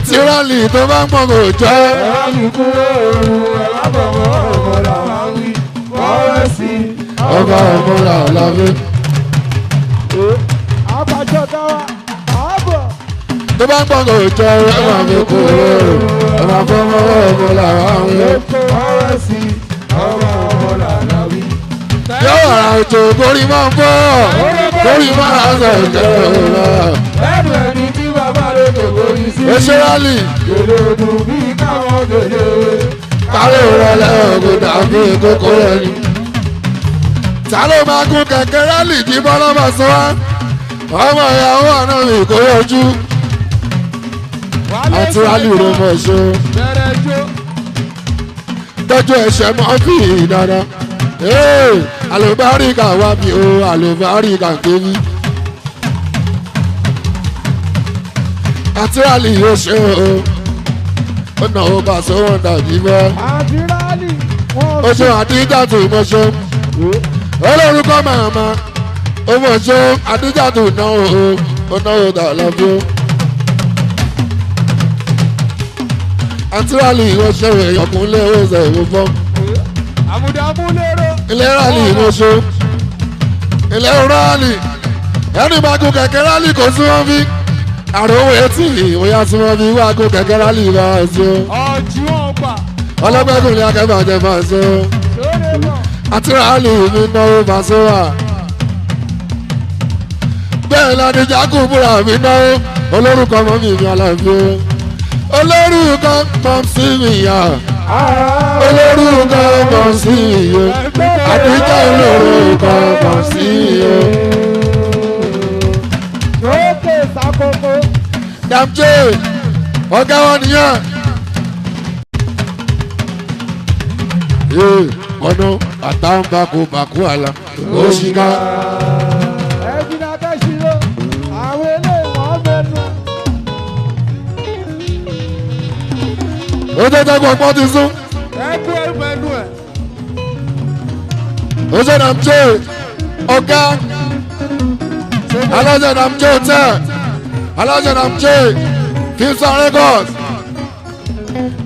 àti rálì tó bá ń pọ̀ kò jẹ́. Ẹ̀rọ kúrò ẹ̀rọ bọ̀wọ̀ ọ̀bọ̀ làwọn wí. Ọ̀rẹ́ sí ọba ọmọlá làwé. àbájọ dáwà àbọ̀. tó bá ń pọ̀ kò jẹ́ ẹ̀wọ̀n mi kò rọrùn ọba fọmọ ọmọlá làwé. Ọ̀rẹ́ sí ọba ọmọ làwọn wí. yóò rà ètò borí máa ń bọ̀ borí máa ń sọ ìjẹun náà. Ẹnu ẹni tí bàbá rẹ̀ kò borí sí. ó ṣe rálì Gèlè òdùn bí káwọn gèlè. kárí ìrọ̀lẹ́ ògùn dàbí kókó rẹ̀ ni. ta ló máa gún kẹ̀kẹ́ rálì jí bọ́lá bá sọ wá ọmọ ìyàwó àná mi kò yọjú àti rálì rẹ̀ mọ̀ ṣe Bẹ̀rẹ̀ jó. tọ́jú ẹ̀ṣẹ̀ mọ́ fi dáadáa. àlùbáríkà wá bí o àlùbáríkà kéwì. àti rálì yóò ṣe o ó nà ó bá sọ́wọ́n dàbí bọ́. Àdírálì wọ́n ó ṣe àdíjà tó mọ̀ ṣe olórúkọ màmá ó mọ̀ ṣe àdíjà tó ná ó ná ó dà lọ́bí ó. àti rálì yóò ṣe èèyàn kúnlé ó ṣe ìwò fọ́. àmúdàmúlérò. ilé rálì yóò ṣe ilé rálì ẹni bá gún kẹ̀kẹ́ rálì kò sí wọn fi àròwé etí ìwòyà tí wọn fi wá gún kẹ̀kẹ́ rálì bá a ṣe Ọ̀jú wọn gbà. ọlọ́gbẹ́kùnrin akẹ́bàjẹ́ máa ṣe Sóde bọ̀. àti rálì mi náwó bá ṣe wà. bẹ́ẹ̀ lọ́dún jákù búra mi náwó olórúkọ mọ́ mi aláàbí olórúkọ mọ́ sí mi yá olórúkọ mọ́ sí mi yó àdíjà olórúkọ mọ́ sí mi yó. Lókè sàkókò. dàmjé ọ̀gá wọn nìyẹn. ọ̀nà àtàǹbàkùbàkù àlà òṣìkà. Ẹ̀jìnà kẹ́sìrò. Àwọn eléyìí wọ́n mẹ́nu. ó tẹ́tẹ́ kó pọ́ ti sún. Ẹ̀kú ẹ̀mẹ́nu ẹ̀. ó ṣe dàmjé ọ̀gá aláṣẹ dàmjé tẹ̀ aláṣẹ dàmjé fífsà records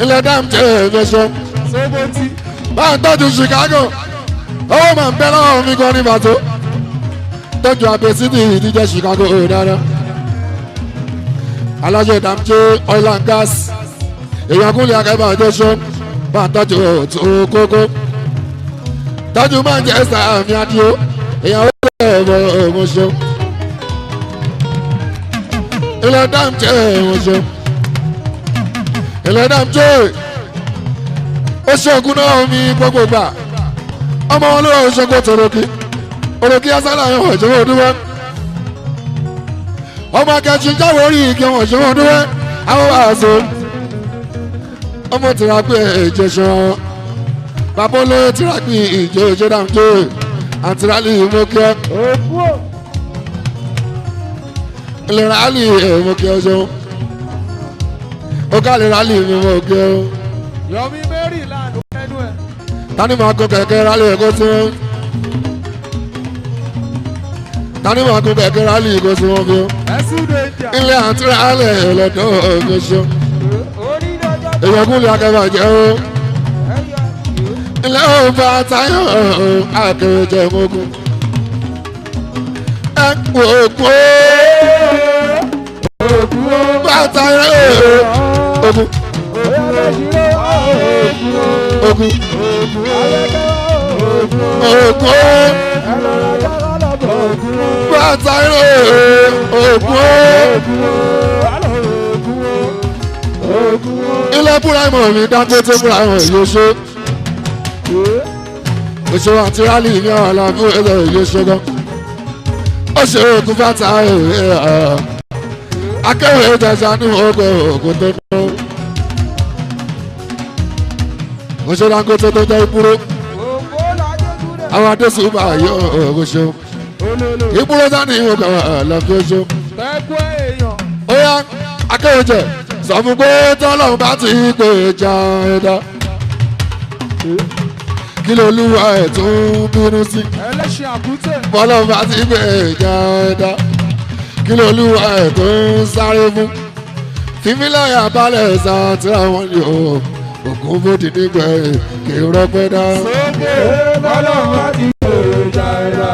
ilẹ̀ dàmjé fẹsẹ̀. Sóbótì. báyìí tọ́jú Chicago owó máa ń bẹ́ lọ́wọ́ mi gan ní bàtó tọ́jú abẹ́sídì ìdíje Chicago dáadáa alájọ ìdàmjẹ oil and gas èèyàn kúnlẹ̀ akẹ́bà ọjọ́sọ́ bá tọ́jú òtún kókó tọ́jú Manchester àmì adìo èèyàn ó lè bọ̀ ọmọṣọ́ ilẹ̀ dàmjẹ ọmọṣọ́ ilẹ̀ dàmjẹ ó ṣẹ́gun náà mi gbogbo gbà ọmọ wọn ló ń ṣẹ́gun tòrókì òrókì asálà yẹn wọ̀ ṣẹ́gun ọdúnwẹ́ ọmọ akẹ́kọ̀ọ́ jáwé orí igi wọn ṣẹ́gun ọdúnwẹ́ àwọn àṣọ ọmọ tìrapé ìjẹsọ bàbá olóyè tìrapé ìjẹ ìjẹdàmjẹ àtìrálì ìmọ̀kẹ́ Òkú ò. ìlera àlì ìmọ̀kẹ́ ọjọ́ ó kálí rálì ìmọ̀kẹ́ ọ. Yọ̀mí Maryland mẹ́nu ẹ̀. tani máa kó kẹ̀kẹ́ rálì ẹ̀kọ́ tí wọ́n tani máa kó kẹ̀kẹ́ rálì ẹ̀kọ́ tí wọ́n fi Ẹ̀sùn dèjà. ilé àti rálì ẹ̀lọ́dọ̀ ọ̀gbẹ́sọ Onídọ̀jọ́. èèyàn kúnlẹ̀ akẹ́bà jẹ́ o Ẹ̀yà. ilé ọba táyọ̀ akẹ́wẹ́jẹ́ mọ́gùn ẹ̀ kú òkú Òkú ò. bá táyọ̀ ogun Oyà lè ṣírò. Òkú ò. ogun Òkú ò. Ayẹkẹ́ òkú ò. òkú Ẹlọ́ra jára lọ́bọ̀ òkú ò. bá táyọ̀ ogun Òkú ò. Alọ́ òkú ò. Òkú ò. ilé búráìmọ̀ mi Dangote búráìmọ̀ yóò ṣe òṣèré àti rálì ní ọ̀la fún ẹ̀rọ yóò ṣe gan ó ṣe òkú fàtà akẹ́wé ìjẹsà ní ọgbẹ́ òkú tó ná òṣèré Dangote tó jẹ́ ìbúrò Òkú làjẹ́ kúrẹ́. àwọn adésùnmọ̀ yóò òkú ṣe Olólo. ìbúrò sani ìwọ̀n ọ̀la fún ṣe Tẹ́kọ̀ èèyàn. ó yá akẹ́wé jẹ sọ fún pé tọ́lọ́run bá ti pè já ẹ̀dá kí ló lúwa ẹ̀ tún bínú sí Ẹlẹ́ṣin àkútẹ̀. bọ́lọ́run bá ti pè já ẹ̀dá kí ló lúwa ẹ̀ tún sáré fún fífíláyà balẹ̀ sàtìrà wọn ni o ògùn bòdì nígbẹ̀yìn kì í rọpẹ́ dá. sókè bọ́lọ́run bá ti gbèrò jàrá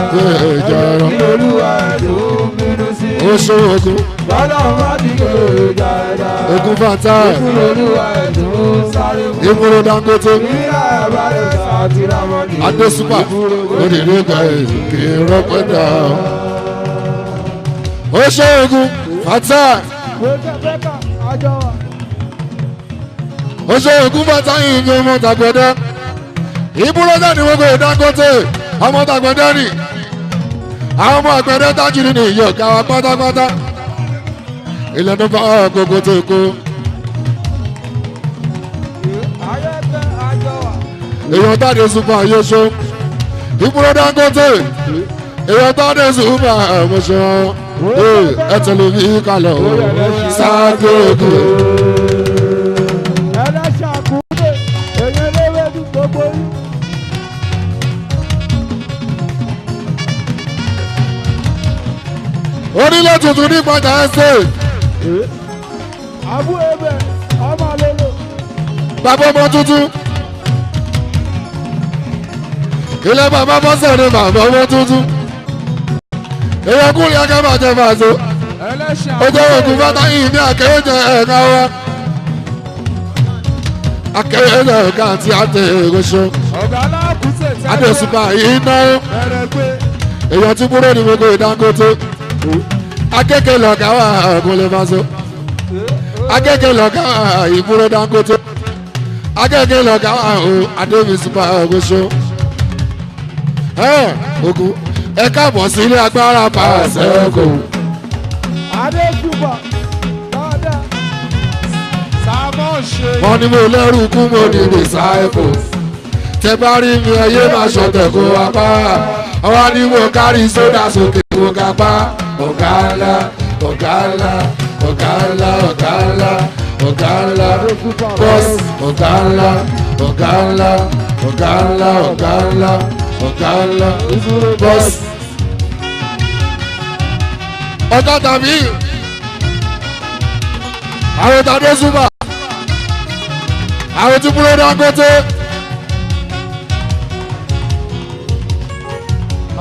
kí olúwa tó bínú sí. ó ṣe ogun bọ́lọ́run bá ti gbèrò jàrá ogun fata kí olúwa tó sáré mú. ìmúlò Dangote fífíláyà balẹ̀ sàtìrà wọn ni o adé super bòdì nígbẹ̀yìn kì í rọpẹ́ dá. ó ṣe ogun fata ó ṣe ogun fata yìí ní ọmọ tàgbẹ̀dẹ ìbúrò jáde wọ́n gbé Dangote ọmọ tàgbẹ̀dẹ ni àwọn ọmọ àgbẹ̀dẹ tájìrì ní ìyọ̀ káwa pátápátá ilẹ̀ tó bá gbogbo tó kó. èèyàn táde super yóò ṣó ìbúrò Dangote èèyàn táde super ẹ̀mọ́ṣọ́ ẹ tẹ̀lé mi kalẹ̀ o sáàgógó. onílẹ̀ tuntun ní padà ẹsẹ̀. àbú ebe ọmọ lolo. bàbá ọmọ tuntun. ilé bàbá bọ́sẹ̀ ni bàbá ọmọ tuntun. èèyàn kúrò akẹ́bàjẹ́ fàṣọ. ó jẹ́ ògùn fata yìí ní àkẹ́yẹ́jẹ ẹ̀ka wa. akẹ́yẹ́jẹ ẹ̀ka àti àtẹ ìrọṣọ. ọ̀gá aláàkúṣe tẹ́lẹ̀. adéṣùpá yìí náà. èèyàn tí kúrò ní gbogbo Dangote. akẹ́kẹ́ lọ́gá wà ọ̀gùnlé fàṣọ. akẹ́kẹ́ lọ́gá wà ìbúrò Dangote. akẹ́kẹ́ lọ́gá wà adéṣùpá ìrọṣọ. ogun ẹ káàbọ̀ sí ilé agbára pàṣẹ kò. adéṣùpá dáadáa. sábọ̀ ṣe. wọ́n ní mo lẹ́rù kú mo ní disciples. tẹ bá rí mi ẹyẹ máa ṣọ̀tẹ̀ kó wá pa. àwa ni mo kárí sódà sókè mo ga pa. ọ̀gá ńlá ọ̀gá ńlá ọ̀gá ńlá ọ̀gá ńlá ọ̀gá ńlá bọ́s ọ̀gá ńlá ọ̀gá ńlá ọ̀gá ńlá ọ̀gá ńlá ọ̀gá ńlá bọ́s. ọ̀gá tàbí àwọn tàdé súpà àwọn tí kúrò Dangote.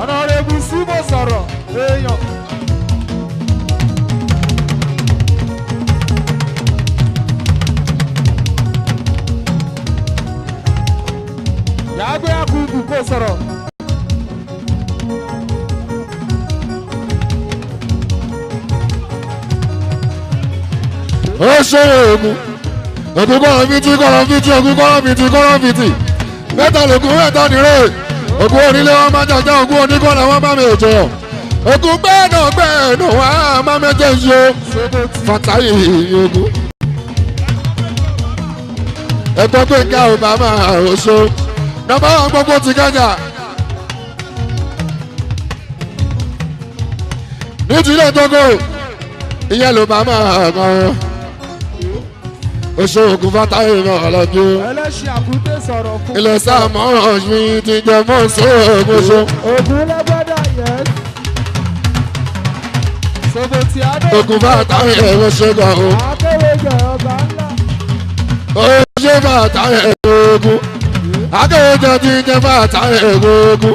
ọ̀nà rẹ̀ bí síbò sọ̀rọ̀ èèyàn. yàgbé àkùkù kò sọ̀rọ̀. ó ṣe oògùn ògùn kọ́lọ́fìtì kọ́lọ́fìtì ògùn kọ́lọ́fìtì kọ́lọ́fìtì mẹ́ta lògùn mẹ́ta nìrè ògùn onílé wọn máa jàjà ògùn oníkọ́lá wọn máa mẹ́jọ ògùn gbẹ́ẹ̀nà gbẹ́ẹ̀nà wọn á máa mẹ́jẹ ṣe fàtàyè ògùn. ẹ̀gbọ́n pé ká ò bá máa oṣù nọ́mbà wọn gbogbo ti kájà nítorí tókò ìyẹn ló bá máa gan oṣù ògùn fàtàyè náà lọ́jọ́ ẹlẹ́ṣin àkúté sọ̀rọ̀ fún. ilẹ̀ sáàmù ọ̀sùn ti jẹ mọ́ sóògùn oṣù. ògùn lẹ́gbẹ́dà yẹn. ṣòfò tí a dé. ògùn fàtàyè ẹ̀rọ ṣe gan o. akéwèjọ ọba ńlá. oṣù fàtàyè ogun akéwèjọ ti jẹ fàtàyè ogun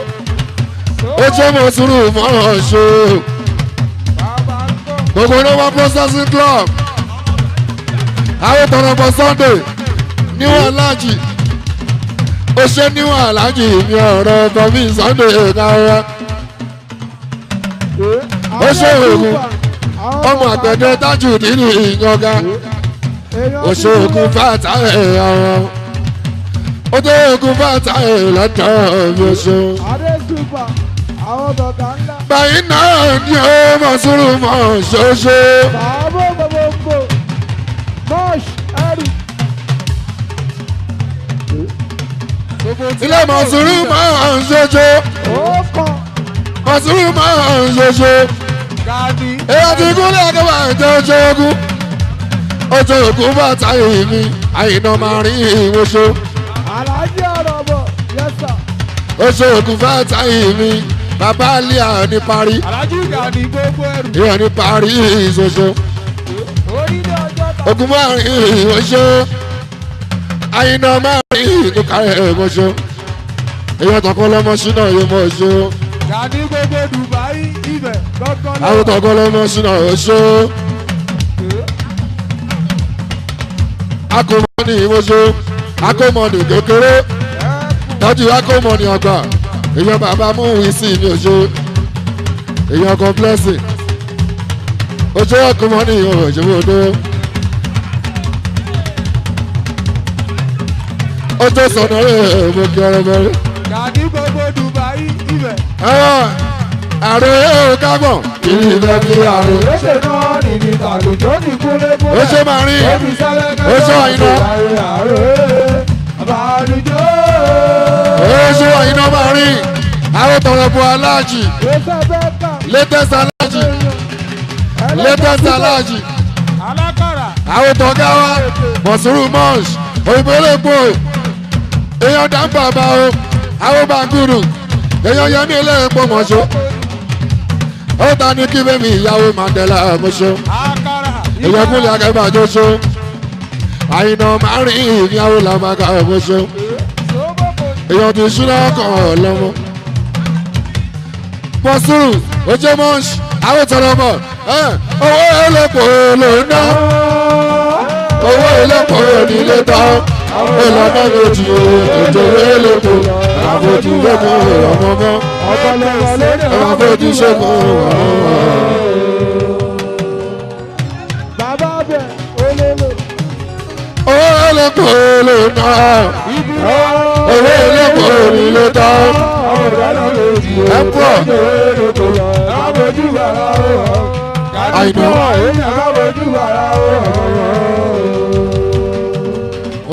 oṣù mọ̀sùrù mọ́ ọ̀ṣun bàbá ń kọ́. gbogbo lọ́wọ́ processing club àwọn tọrọpọ Sunday níwọ̀n alájì ó ṣe níwọ̀n alájì mi ọ̀rọ̀ bọ̀mí Sunday káwá ó ṣe òògùn ọmọ àgbẹ̀dẹ tájù nínú ìyànga ó ṣe òògùn fàtà ọ̀rọ̀ ó tó òògùn fàtà lọ́tọ̀ mi ó ṣe. adéṣùpá àwọn bàbá ńlá. báyìí náà ni ó mọ̀ sùúrù mọ̀ ṣoṣo. bàbá gbogbo mọ́ọ̀ṣ ẹrù. ilé mọ̀sùrù máa ń ṣoṣo. ó kàn. mọ̀sùrù máa ń ṣoṣo. gani. èèyàn ti kúnlẹ̀ akẹ́wà ẹ̀jẹ̀ oṣoògùn. oṣù ògùn bàtà èmi àyìnà máa rí ìwòṣọ. alájí ọ̀rọ̀ bọ̀ yẹ́sà. oṣù ògùn bàtà èmi bàbá àlíà ní parí. alájí gani gbogbo ẹrù. ìyẹn ní parí ìṣoṣo. orílẹ̀ ọjọ́ ogun márùn-ún oṣù àyìnà márùn-ún tó kárẹ̀ oṣù èèyàn tọkọ lọmọ sínú ìyẹmọ oṣù. Gàdí gbogbo Dubai ibẹ̀ lọ́kọ́ lọ́wọ́. àwọn tọkọ lọmọ sínú oṣù. akọmọni oṣù akọmọni kékeré tọ́jú akọmọni àgbà èèyàn bàbá mú ìsì ní oṣù èèyàn kọ́ńplẹ́sì oṣù akọmọni òṣèwọdọ. ó tó sọ̀nà rẹ̀ mo kí ọ̀rọ̀ mẹ́rin. Gàdí gbogbo Dubai ibẹ̀. ààrẹ yóò kágbọ̀n kí ni ìfẹ́ fi ààrẹ. Ó ṣe náà nìdí tàlùjọ́ ní kúlẹ̀kúlẹ̀. ó ṣe máa rí ó ṣe àyìnà. Àbálùjọ́. ó ṣe àyìnà máa rí àwọn tọrọ bu aláàjì latest aláàjì latest aláàjì Alákàrà. àwọn tọ̀gá wa mọ̀sùrù mọ́ọ̀ṣ òyìnbó lèpo èèyàn dáńbà bá o àwọn bàgùrù èèyàn yẹmí ẹlẹ́ẹ̀pọ̀ mọ̀ṣọ́ ó ta ní kí bẹ́ẹ̀ mi ìyàwó Mandela mọ̀ṣọ́ Àkàrà. èèyàn kúnlẹ̀ akẹ́bàjọ́ ṣó àyìnà márùn-ún ìyàwó làmàkà mọ̀ṣọ́ èèyàn ti ṣúná kàn lọ́mọ mọ̀sùrù ojú mọ́ọ̀ṣ àwọn tọrọ mọ̀ owó ẹlẹ́pọ̀ ló ń ná owó ẹlẹ́pọ̀ nílé tán ìlànà méjì ètò ẹlẹ́pọ̀ àfojú lẹ́kọ̀ọ́ ọmọ mọ́ àfojú ṣẹ́kọ̀ọ́ ọmọ. Bàbá bẹ̀ olólo. owó ẹlẹ́pọ̀ ló ń ná owó ẹlẹ́pọ̀ nílé tán ẹ̀pọ̀ àìná.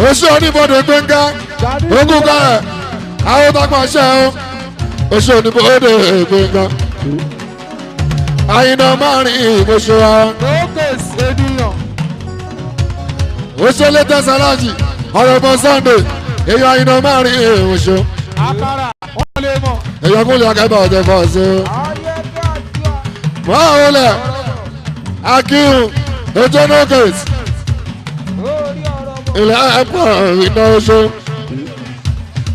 oṣù oníbodè gbẹ̀ngà ogún kárẹ̀ àwọn tọgbà ṣẹ́ o oṣù oníbodè gbẹ̀ngà àyìnà márùn-ún oṣù wa oṣù latest aláàjì ọ̀rọ̀bọ Sunday èèyàn àyìnà márùn-ún oṣù Àkàrà wọ́n lè mọ̀. èèyàn kúnlẹ̀ akẹ́bà ọ̀tẹ̀ fọ́ sí i. wọ́n ò lẹ̀ akíhùn ètò nókèsì ilẹ̀ ẹ̀pọ̀ iná oṣù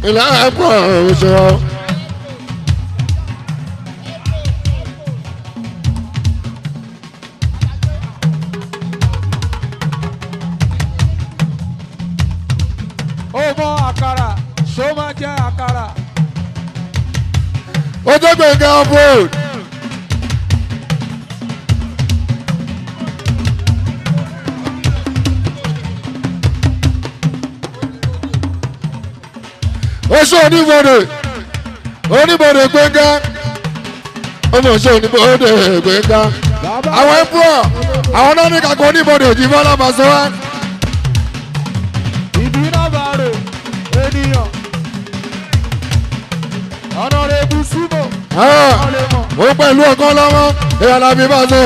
ilẹ̀ ẹ̀pọ̀ oṣù. Ó mọ àkàrà, ṣó máa jẹ àkàrà. ó jẹ́ gbẹ̀ngàn abroad. oṣù oníbodè oníbodè gbẹ̀ngàn ọmọ oṣù oníbodè gbẹ̀ngàn àwọn ẹ̀pọ̀ àwọn náà ní kakọ oníbodè jí bọ́lá bàṣẹ wá. Ìdí náà bá rè ènìyàn. Ọ̀nà rẹ̀ bú símò. ó pẹ̀lú ọ̀kan lọ́wọ́ èèyàn làbí bàṣẹ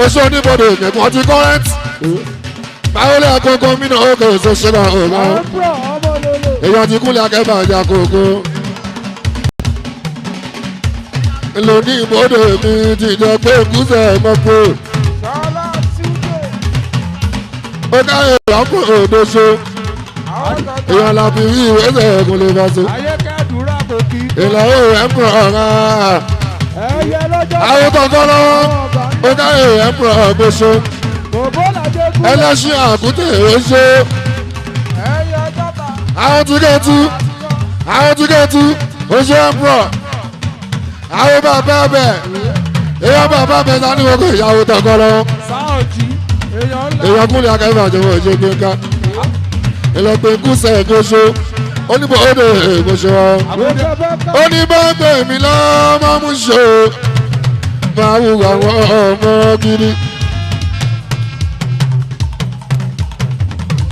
oṣù oníbodè nìkan ti kọ́rẹ́ǹtì. báwo lè àkókò mí náà ó kèrè ṣe ṣe náà ó máa. èèyàn ti kúnlẹ̀ akẹ́bà ọjà kòkó. lóní ìbòdè mi ti jọ pé kúṣẹ̀ mọ́pọ̀. ó káyọ̀ ìyàpọ̀ òdoṣo. èèyàn làbí rí ìwé ẹ̀kún lè bá so. ìlàwó ẹ̀ ń pọ̀ ọ̀rá. àwọn tọkọ lọ́wọ́ ó káyọ̀ ẹ̀ ń pọ̀ ọ̀gbọ́sọ. ẹlẹ́sìn àkútẹ̀ oṣù. àwọn tíkẹ́ẹ̀tù oṣù ẹ̀pọ̀ àwọn bàbá bẹ̀ èèyàn bàbá bẹ̀ sani wọ́n kò ìyàwó tọkọ lọ́wọ́. èèyàn kúnlẹ̀ akẹ́fẹ́ àjọwọ́ ìṣe gbẹ̀ngà ìlọ́pẹ̀ kúṣẹ̀ ẹ̀gbọ́sọ oníbò òde ègbọ́sọ oníbàgbẹ̀ mi lọ́mọ́ mú ṣe máa wù àwọn ọmọ gidi.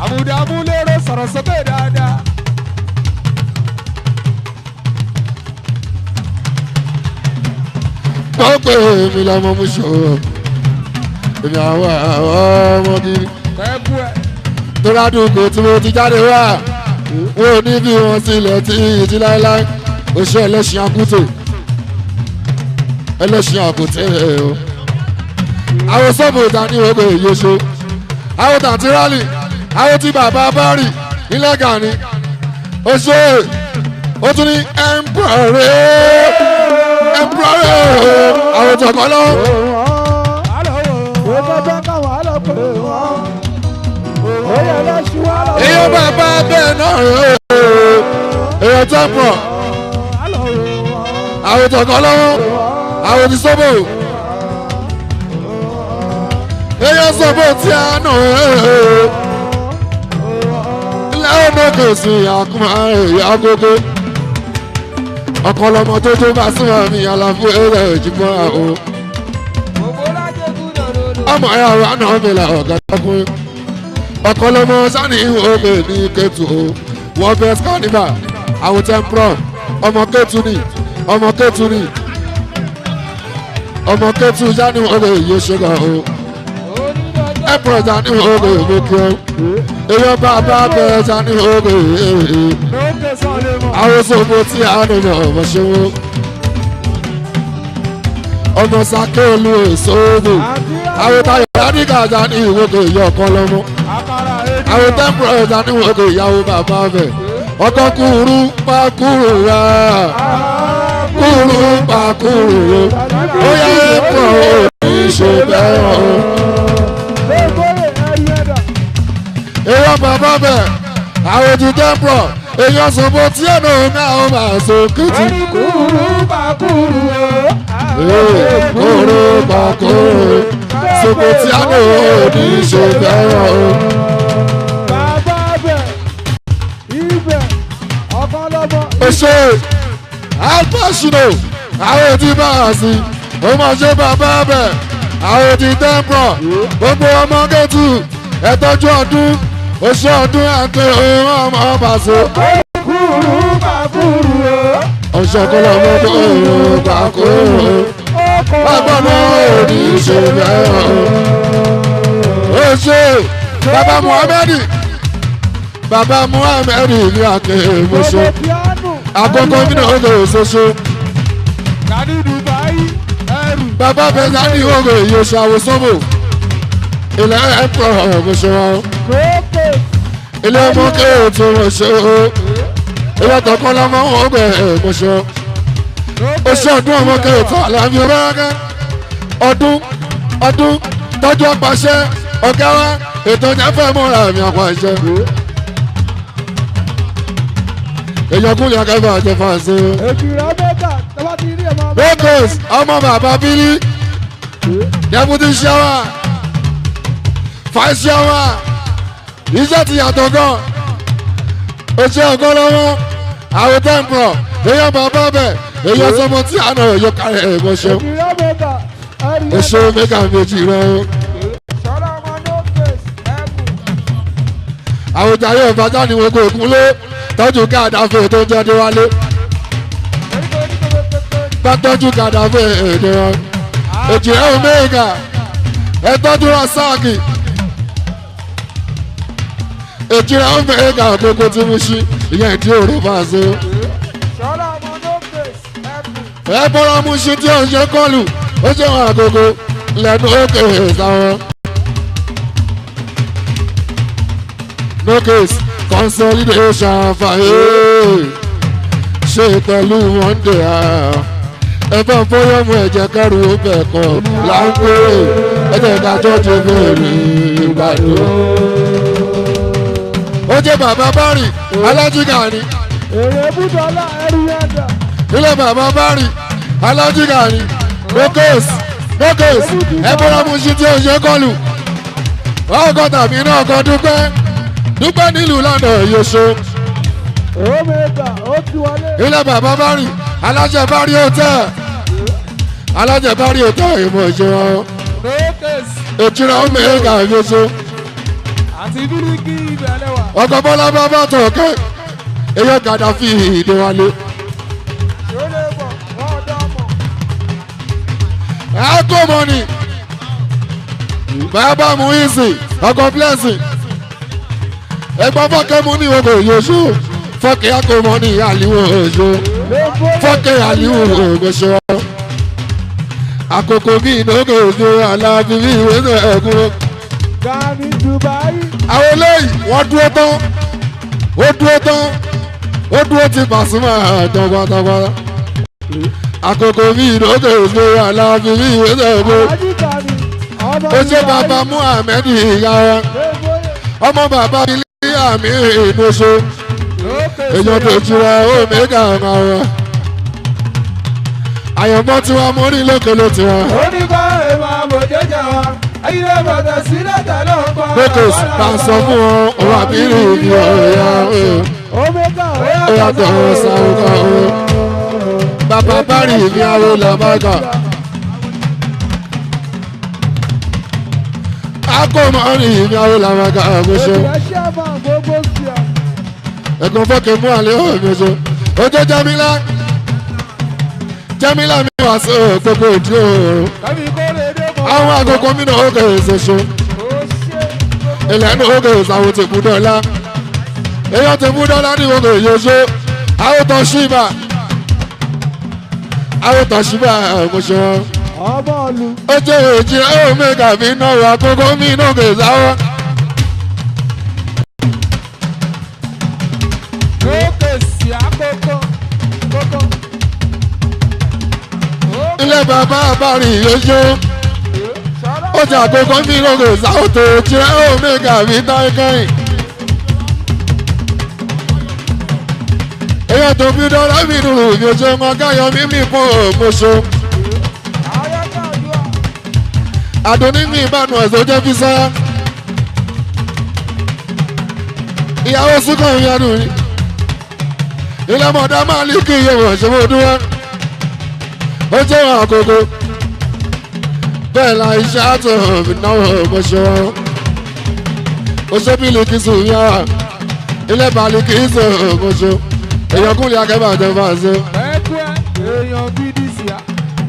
Àmùdàmú lérò sọ̀rọ̀ sókè dáadáa. Gbọ́pẹ́ mi lọ́mọ mú ṣe èmi àwọn ọmọ gidi. Tóra dùnkù tí mo ti jáde wá wọn ò ní bí wọn sílẹ̀ tí ìdí láéláé ó ṣe ẹlẹ́ṣin àkútè ẹlẹ́ṣin àkútè o. àwọn sọ́ọ̀bù ìta ní ìwé kò yé ṣe àwọn tàǹtí rálì àwọn tí bàbá bá rì nílẹ̀ gàní ó ṣe ó tún ní ẹ̀ǹpọ̀rẹ́ àwọn tọkọ lọ́wọ́. èèyàn bàbá bẹ́ẹ̀ náà èèyàn tẹ́pọ̀ àwọn tọkọ lọ́wọ́ àwọn ti sọ́bọ̀ èèyàn sọ́bọ̀ tí a nà lẹ́wọ̀n náà kò sí àkùnmá èèyàn agogo ọkọlọmọ tó tó bá súnmọ́ mi àlàfo ẹ̀rọ ìjìbọn àwọn ọmọ ẹ̀ àwọn àna mi là ọ̀gá dákúnrin ọkọlọmọ sani ìhòòhò ní kẹtù o wọ́n bẹ́ skaniva àwọn tẹ́ḿpọ̀ ọmọ kẹtù ni ọmọ kẹtù ni ọmọ kẹtù sani ìhòòhò yóò ṣẹ́gun o ẹ̀pọ̀ sani ìhòòhò yóò kí o èyí bàbá bẹ́ẹ̀ sani ìhòòhò àwọn sọ̀bọ̀ tí a nù ní ọmọ ṣẹ́wó ọmọ sàkéèlú èsòòdù àwọn táyọ̀ ládìgà sani ìhòòhò yóò kọ́ lọ́mọ àwọn tẹ́ḿpọ̀ sani ìhòòhò ìyàwó bàbá bẹ́ẹ̀ ọkọ kúrú pa kúrú rà kúrú pa kúrú ó yẹ ẹ̀pọ̀ òṣè bẹ́ẹ̀ o. èèyàn bàbá bẹ́ẹ̀ àwọn ti tẹ́ḿpọ̀ èèyàn sọ̀bọ̀ tí ẹ̀nà náà ó máa so kìtì. kúrú pa kúrú kúrú pa kúrú sọ̀bọ̀ tí ẹ̀nà ò ní ṣe bẹ́ẹ̀ o. Oṣù Alpasino àwọn ti bá a sí ó máa ṣe bàbá bẹ̀ àwọn ti tẹ́ḿpọ̀ gbogbo ọmọ kẹ́tù ẹ̀tọ́jú ọdún oṣù ọdún àti ohun ọmọ Paso. kúrú pa kúrú ọ̀ṣọ́ kọ́lọ́ ọmọ tó èrò pa kúrú bàbá náà ò ní ṣe bẹ́ẹ̀ o. Oṣù bàbá Muhammed bàbá Muhammed ní akéwòsó àkọ́kọ́ nínú ọgọ òṣoṣo bàbá bẹ́ẹ̀ ní ọgọ ìyóṣù àwòsánmò ilẹ̀ ẹ̀pọ̀ ọ̀gbọ̀ṣọ́ ilé ọmọ kéètò ọ̀ṣọ́ ilé tọkọ lọmọ ọgbẹ ẹ̀gbọ̀ṣọ́ oṣù ọdún ọmọ kéètò àlàáfíà ọ̀rẹ́rẹ́ ọdún tọ́jú ọpàṣẹ ọ̀gá wa ètò ìjáfẹ́ mọ́ra mi ọ̀pọ̀ àṣẹ. èèyàn kúnlẹ̀ akẹ́fà àjẹ fàṣẹ. èkìrọ̀ mẹ́ta tọ́wọ́ ti rí ẹ̀mọ́. Lagos ọmọ bàbá bírí deputy shower vice shower iṣẹ́ ti yàtọ̀ gan oṣù ọgọ́ lọ́wọ́ àwọn tẹ́ḿpọ̀ èèyàn bàbá bẹ̀ èèyàn sọmọ tí àná èèyàn kárẹ̀ ẹ̀gbọ́n ṣe. èkìrọ̀ mẹ́ta ẹ̀rí oṣù mẹ́gà méjì rẹ̀ o. sọ́dọ̀ ọmọ no face ẹ̀kú. àwùjọ ayé ìfàjà ni wọn kò kúnlé tọ́jú káàdáfẹ́ tó jẹ́ déwálé bá tọ́jú káàdáfẹ́ èdè wọn èjì ẹ̀ omega ẹ tọ́jú rasáàkì èjì ẹ̀ omega gbogbo tí mo ṣí ìyẹn ìdí òru máa ṣe. sọ́dọ̀ ọmọ no face ẹ̀kú. ẹ bọ́ra mú ṣí tí ó ṣe kọlù ó ṣe wọn àgógó lẹ́nu òkè sáwọn. no case consolidation fàyè ṣe pẹ̀lú monday ẹ̀fọ́ fọyọ́mù ẹ̀jẹ̀ kẹrù ọbẹ̀ kan láńpẹ́ ẹ̀jẹ̀ kájọ́ ti bẹ̀rẹ̀ ìgbàdo. ó jẹ́ bàbá bárì alájígà ni èrè búdọ́lá ẹ̀rí ẹ̀dá. ilé bàbá bárì alájígà ni no case ẹ̀fọ́ra mú sí tí ó ṣe kọlù ọkọ̀ tàbí náà kọ́ dúpẹ́ nílùú lọ́nà yóò omega ó ti wọlé. ilé bàbá bárì alájẹ bárì òtẹ́ ìmọ̀ ìṣòro ìtura omega yóò àti bíríkì ìbẹ̀lẹ̀ wà. ọkọ̀ bọ́lá bàbá tọ̀kẹ́ eyọ Gaddafi ìdíwálé. yóò lè bọ̀ wọ́n dán mọ̀. ẹ̀kọ́ mọ́ni bàbá Muizi ọkọ̀ blessing ẹgbọ́n fọ́kẹ́ mú ní ogo yóò fọ́kẹ́ akọ̀mọ́ ní àlìwò òjò fọ́kẹ́ àlìwò ògbóṣọ́ àkókò bí ìnáwó òjò aláàbí bí ìwé náà ẹ̀kún Gani Dubai. àwọn eléyìí wọ́n dúró tán ó dúró ti Pasuma tọgbàtọgbà àkókò bí ìdókè ìgbéra aláàfin bí ìwé tẹ̀gbọ́ ó ṣe bàbá Muhammed ìyá wa ọmọ bàbá ilé àmì ìdóso èèyàn tó jura omega ọmọ wa àyànmọ́ tí wọ́n mórí lókèlè tí wọ́n. onígbà èèmọ̀ àbòjẹ́jà wa ayílé bàtà sílẹ̀ tẹ̀lé ọ̀pá. lókòs bá sọ fún wọn òun àbírí ìbí ọ̀ya ó yàtọ̀ sáwùkà ó bàbá bárì ìbí àwọn làbàkà. akọ̀mọ́rin ìbí àwọn làbàkà àgbẹ̀ṣọ́. ẹ̀gbọ́n fọ́kẹ́ mú àlẹ́ òmìnira ojú Jamila mi wá sí gbogbo ìdí òòrùn àwọn agogo mi náà ó kèrè ṣoṣo ìlànà ó kèrè ṣàwọn tèbú dọ́là èèyàn tèbú dọ́là ní ìwọ̀n kèrè yóò ṣó àwòtọ́ ṣíbà àmúṣọ ó jẹ́ èjì ó mẹ́gà mi náà wà agogo mi náà kèrè sáwọ́. ilé bàbá àbárí yóò ó jà àkókò ní ìlọ́gọ̀ ìsáwòtò jẹ́ omega mi dáìkẹ́yìn èyàn tó fi dọ́là mi nù ìyóṣe ọmọ káyọ̀ mímì fún òmòṣó àdóní mi ìbánu ẹ̀sọ́ jẹ́ fi sáyà ìyàwó súnkàn ìyanu rí ilé mọ̀dá máa lè kí iye wọ̀ ṣe mọ́ dúró ó jẹ́ wọn àkókò bẹ́ẹ̀ la iṣẹ́ àtọ̀ náwó ọmọṣẹ́ oṣébìlì kìí sùn yá ilé balẹ̀ kìí sùn ọmọṣẹ́ èèyàn kúnlẹ̀ akẹ́bà jẹ́ bá ṣe.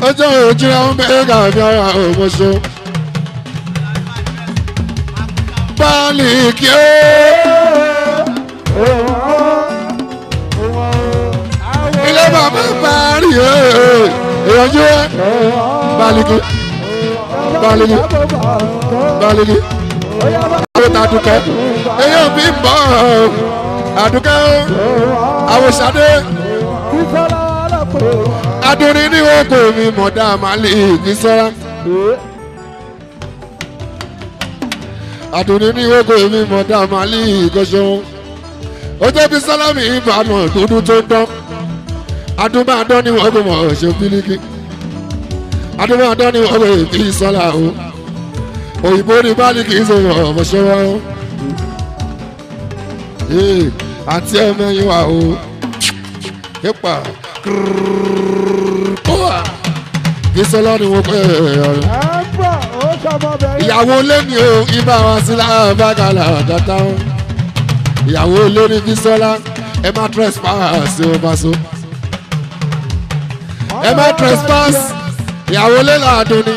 ó jẹ́ wọn ojú àwọn mẹ́rin àfi ara ọmọṣẹ́ balẹ̀ kìí ilé bàbá parí ìyànjú ẹ baligi àwọn àdùkẹ́ èyàn bí ń bọ̀ àdùkẹ́ àwòṣàdé adùnní ní oko mi mọ̀dá màálì ìgbésọ́ra adùnní ní oko mi mọ̀dá màálì ìgọ́ṣọ́ ó jẹ́ bí sálámì ìbànú dúdú tó ń dán adúmáadán ni wọ́n kò mọ̀ ṣe bílíkì adúmáadán ni wọ́n kò fi sọ́la o òyìnbó ní báàlì kì í ṣe ọmọ ṣọwọ́ àti ẹ̀mẹ́yìn wa o yípa kì í sọ́lá ni wọ́n pẹ́ ọ̀rọ̀ ìyàwó lẹ́ni o ibà wa sí lábàgàlà dàtà o ìyàwó lórí fi sọ́lá ẹ má trespass o bá so. ẹ má trespass ìyàwó lẹ́la àdúní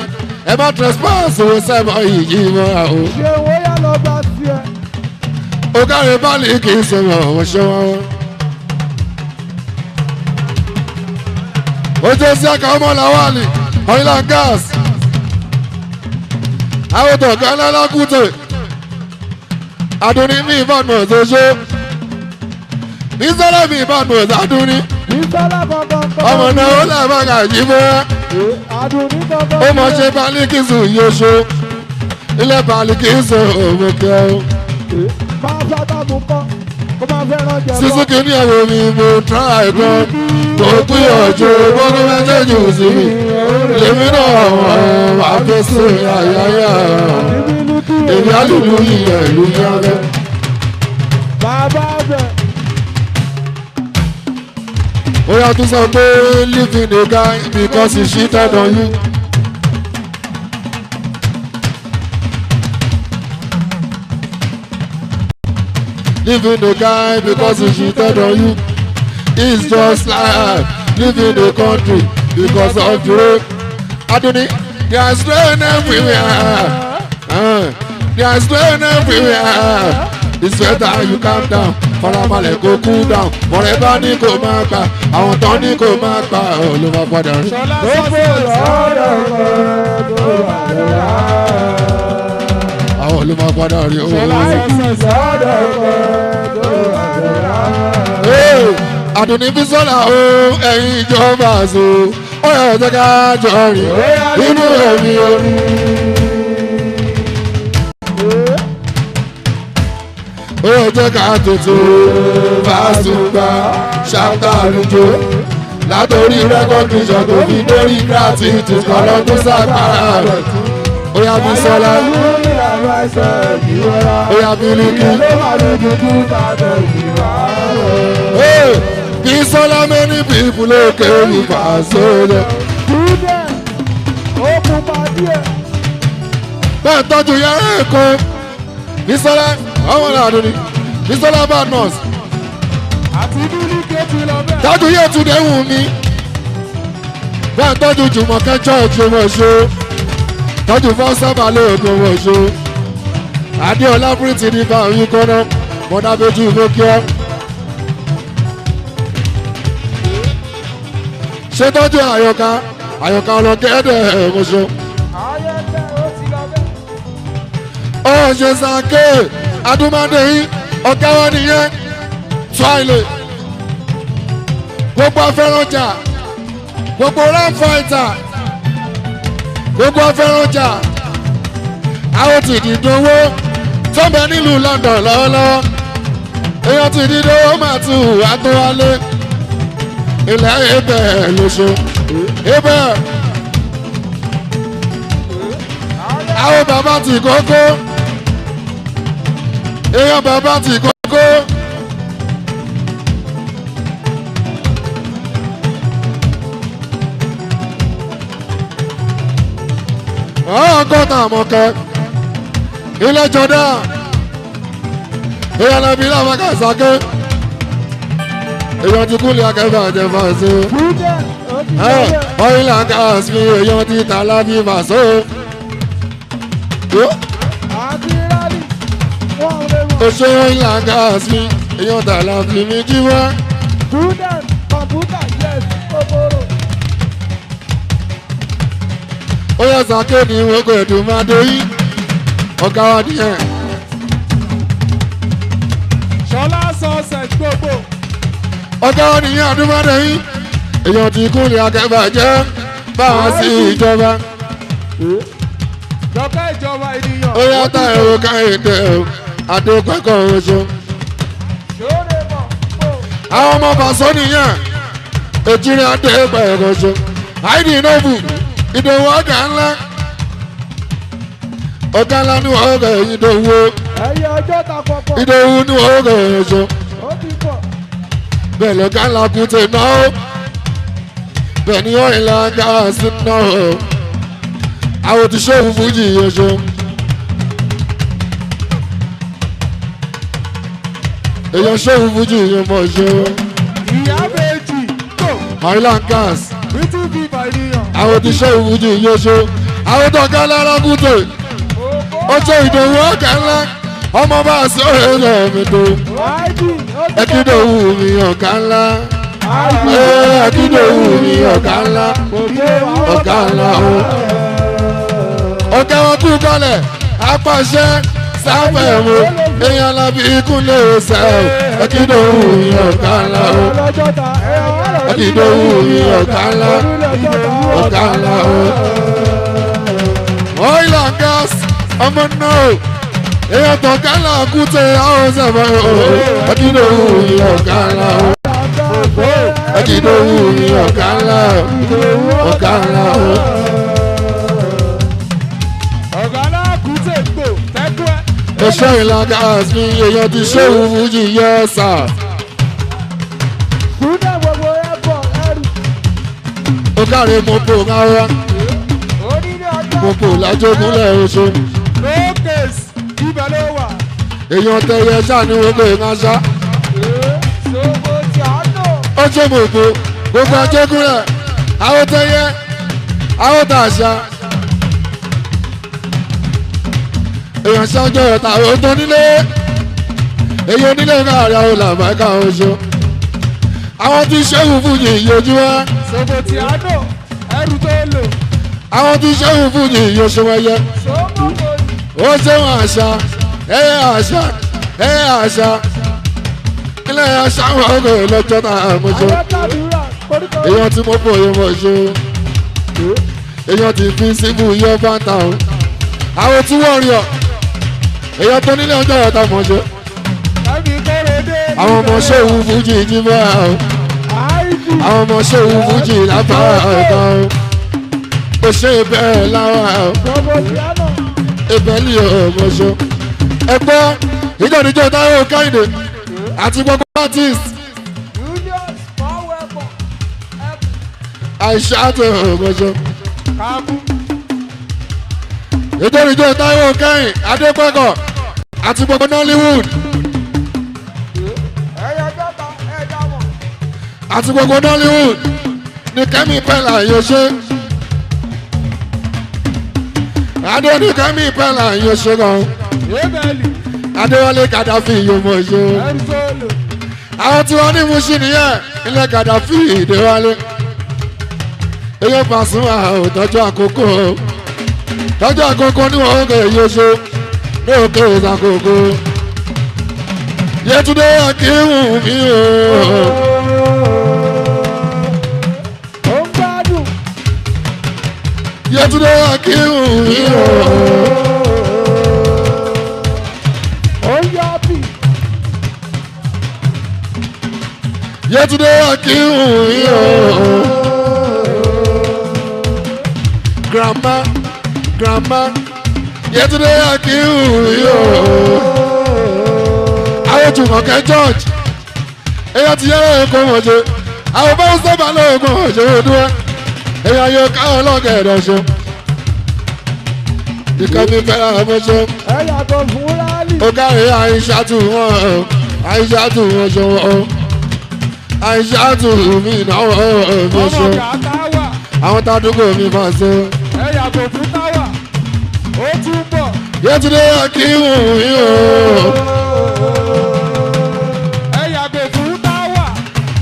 ẹ má trespass owó sẹ́mọ̀ yìí mọ́ra o. ṣé owó yá lọ bá tiẹ̀. ó kárí báàlì kì í sọ̀rọ̀ ọ̀wọ́ ṣé wọ́n. ó jẹ́ sí àkà ọmọ làwálì oil and gas àwọn tó kàn lálákùtè àdúní mi ìbánu ọ̀ṣọ́ṣọ́ ìsọ́lá mi ìbánu ọ̀ṣọ́ àdúní ọmọ náà ó làbá kàjí mọ́ ó mọ̀ ṣe balikísù yóṣó ilé balikísù òmùkẹ́ o. Suzuki ní ẹ̀wọ̀ mi mo tra ẹ̀kọ́ mo gbìyànjú gbọ́dọ̀ méjèèjì sí mi lèmi náà wọ́n wá fẹ́ sí àyàyà èmi àlùlù yìí ìlú ní abẹ́. Ó yà tún sọ pé living a guy because he cheated on you. Living a guy because he cheated on you. It's just like living a country because of you. Aduni, there's rain everywhere. There's rain everywhere. It's better you calm down. Farabalẹ̀ kó cool down. Mọ̀rẹ́bá ní kò máa gbà. Àwọn tán ní kò máa gbà. Ló máa padà rí. Àwọn ló máa padà rí o. Àdùnní Bísọ́lá o ẹ̀yin ìjọba àṣọ ó yẹ ọ̀jẹ̀ ká jọ rìn nínú ẹ̀mí orí. Ó yẹ ọ̀jẹ̀ ká tètè fásùgbà ṣàtàlùjọ látòrí rẹ́kọ̀dù ṣọ̀tò fi dórí gírátìtì kọ́lọ́ tó sàgbára rẹ̀. Ó yá Bísọ́lá ó yá Bílíkì. Bísọ́lá many people lókè ní Fàṣọlẹ̀. Bẹ́ẹ̀ tọ́jú yàrá ẹ̀kọ́ Bísọ́lá ọmọ làdùn ni Bísọ́lá Badmus. Tọ́jú yóò tún dẹ́hùn mi. Bẹ́ẹ̀ tọ́jú Jùmọ̀kẹ́ church ọmọ ṣó. Tọ́jú fọ́sábà lóògùn ọmọ ṣó. Adéọlá Bírítì ní báyìí kọ́nà mọ́dábẹ́jú ìmọ̀kíọ́. Ṣé tọ́jú àyọ̀ká ọlọ́gẹ́dẹ̀ ẹ̀mọ́ṣọ́. Ó ṣe sàké adúmọ̀déyìn ọ̀gá wọn nìyẹn Twilight. Gbogbo afẹ́rànjà gbogbo ram fighter gbogbo afẹ́rànjà àwọn ti dìdówó tó bẹ nílùú London lọ́wọ́lọ́wọ́ èèyàn ti dìdówó máa tu àtúwálé ilẹ̀ ibẹ̀ lóṣù ibẹ̀ àwọn bàbá ti kókó èèyàn bàbá ti kókó. Ọgọ́ta àmọ̀kẹ́ ilé jọdá èèyàn lẹ́bi láfàkà sáké èèyàn ti kúlẹ̀ akẹ́fẹ́ àjẹfà sí ọ̀yìnlá gáàsì èèyàn ti tà lábí fàṣọ. Oṣù ọ̀yìnlá gáàsì èèyàn tà lábí mi jí wá. Ó yẹ sàké ní ìwéko ẹ̀dùn máa dorí ọ̀gá wa nìyẹn. Ṣọlá sọ̀ọ̀sẹ̀ gbogbo. Ọ̀gá wa nìyẹn àdúmọ̀dé yìí èèyàn ti kúnlẹ̀ akẹ́bàjẹ́ báwa sí ìjọba. Lọ́kẹ́ ìjọba ènìyàn. Ó yá tá ẹ̀rọ káyọ̀dé àdókòkò oṣù. Àwọn ọmọ Fàṣọ nìyẹn èjìrì àdéhùn ẹ̀rọ oṣù. Àìdí Nóbù Ìdòwú ọ̀gá ńlá ní ọ̀gá Ìdòwú Ìdòwú ní ọ̀gá ẹ̀ṣọ́ bẹ́ẹ̀ lọ́gá ńlá kùtè náà bẹ́ẹ̀ ni ọ̀ìnlá gáàsì náà àwọn ti ṣòwò fújì ẹ̀ṣọ́ èèyàn ṣòwò fújì ẹ̀ṣọ́ mọ̀ ẹ̀ṣọ́ ìyá méjì tó Island gas àwọn ti ṣe ìwújú ìyóṣó àwọn tó ká lára kúté ó ṣe Ìdòwú ọ̀gá ńlá ọmọ bá a sọ èèyàn mi tó Ẹkídòwú mi ọ̀gá ńlá Ẹkídòwú mi ọ̀gá ńlá ọ̀gá ńlá o. Ọ̀gá wọn kú kalẹ̀ apàṣẹ sáfẹ̀ mu èèyàn lábí ikúnlẹ̀ ọ̀sẹ̀ Ẹkídòwú mi ọ̀gá ńlá o. Ẹkídòwú mi ọ̀gá ńlá ọ̀gá ńlá o. Oil and gas ọmọ náà èèyàn tó gánà kúté àwọn sábà o. Ẹkídòwú mi ọ̀gá ńlá o. Ẹkídòwú mi ọ̀gá ńlá ọ̀gá ńlá o. Ọ̀gá náà kúté gbò tẹ́kù ẹ̀. Ẹṣẹ́ ìlànà àti èèyàn ti ṣé ìwújì yẹ sà. Kúndà gbogbo ẹ̀bọ̀ ẹrù. Ó káre mọ́pò rárá. Mọ́pò lájógúnlẹ̀ oṣù. Lókèsì ibẹ̀ ló wà. Èèyàn tẹ̀yẹ ṣáàní wọ́pọ̀ ìránṣá. Ṣòwò tí a nù. Ó ṣe mọ̀pò gbogbo ajógúnlẹ̀. Àwọn tẹ̀yẹ àwọn tàṣà. Èèyàn ṣáájú ọ̀tá àwọn tó nílé. Èyí onílé káàrí àwọn làbáìka oṣù. Àwọn tí ṣéwù fújì yọjú wá. Ṣòwò tí a nù ẹrù tó lò. Àwọn tí ṣéwù fújì yọṣọ wáyé. Ṣòwò ó ṣeun àṣà ẹ̀yẹ àṣà ẹ̀yẹ àṣà ilé àṣà wọn kò lọ́jọ́ tá a mọ̀ ṣe èèyàn tí mo bò yẹn mọ̀ ṣe èèyàn tí fi síbù yọ bá ń ta o àwọn tí wọ́n rí ọ èèyàn tó nílé ọjọ́ ọ̀tá mọ̀ ṣe àwọn ọmọ ṣéwù fújì jí bá o àwọn ọmọ ṣéwù fújì lápá ọ̀tá o ó ṣe bẹ́ẹ̀ láwa o ìbẹ́lì ọ̀gbọ̀ṣọ́ ẹgbọ́ ìjọ́nìjọ́ táwọn káyìdé àti gbogbo artist àìṣàtò ọ̀gbọ̀ṣọ́ ìjọ́nìjọ́ táwọn káyìn adépẹ́kọ̀ àti gbogbo Nollywood àti gbogbo Nollywood ní Kẹ́mi Pẹ́lá yóò ṣe. Adéwálé Kẹ́mi Pẹ́lá yóò ṣe gan. Adéwálé Kàdáfì yóò mọ̀ ṣe. Àwọn tí wọ́n ní Mùṣí nìyẹn ilẹ̀ Kàdáfì Déwálé. Eyé Pasuma ò tọ́jú àkókò. Tọ́jú àkókò ní wọ́n kò yóò ṣe ní òkè ìsàkókò. Yétúndé Akíwù mi o. Yétúndé Akíwù mi o. Yétúndé Akíwù mi o. Grandma Yétúndé Akíwù mi o. Àwọn Jùmọ̀kẹ́ George èyàn ti yẹ́rọ ẹ̀kọ́ mọ̀ṣẹ́ àwọn bá ń sábà lọ́ọ̀gbọ̀n mọ̀ṣẹ́ òdúwẹ́ èyàn yóò káwọn ọlọ́gẹ̀ẹ́dọ̀ ṣe Ìkẹ́mi Pẹ́lá mọ̀ṣẹ́ ó kárí Àìṣàtù wọn Àìṣàtù wọn ṣe wọn Àìṣàtù mi náwó mọ̀ṣẹ́ àwọn tádùúgbò mi máa ṣe. Yétúndé Akíwù mi o.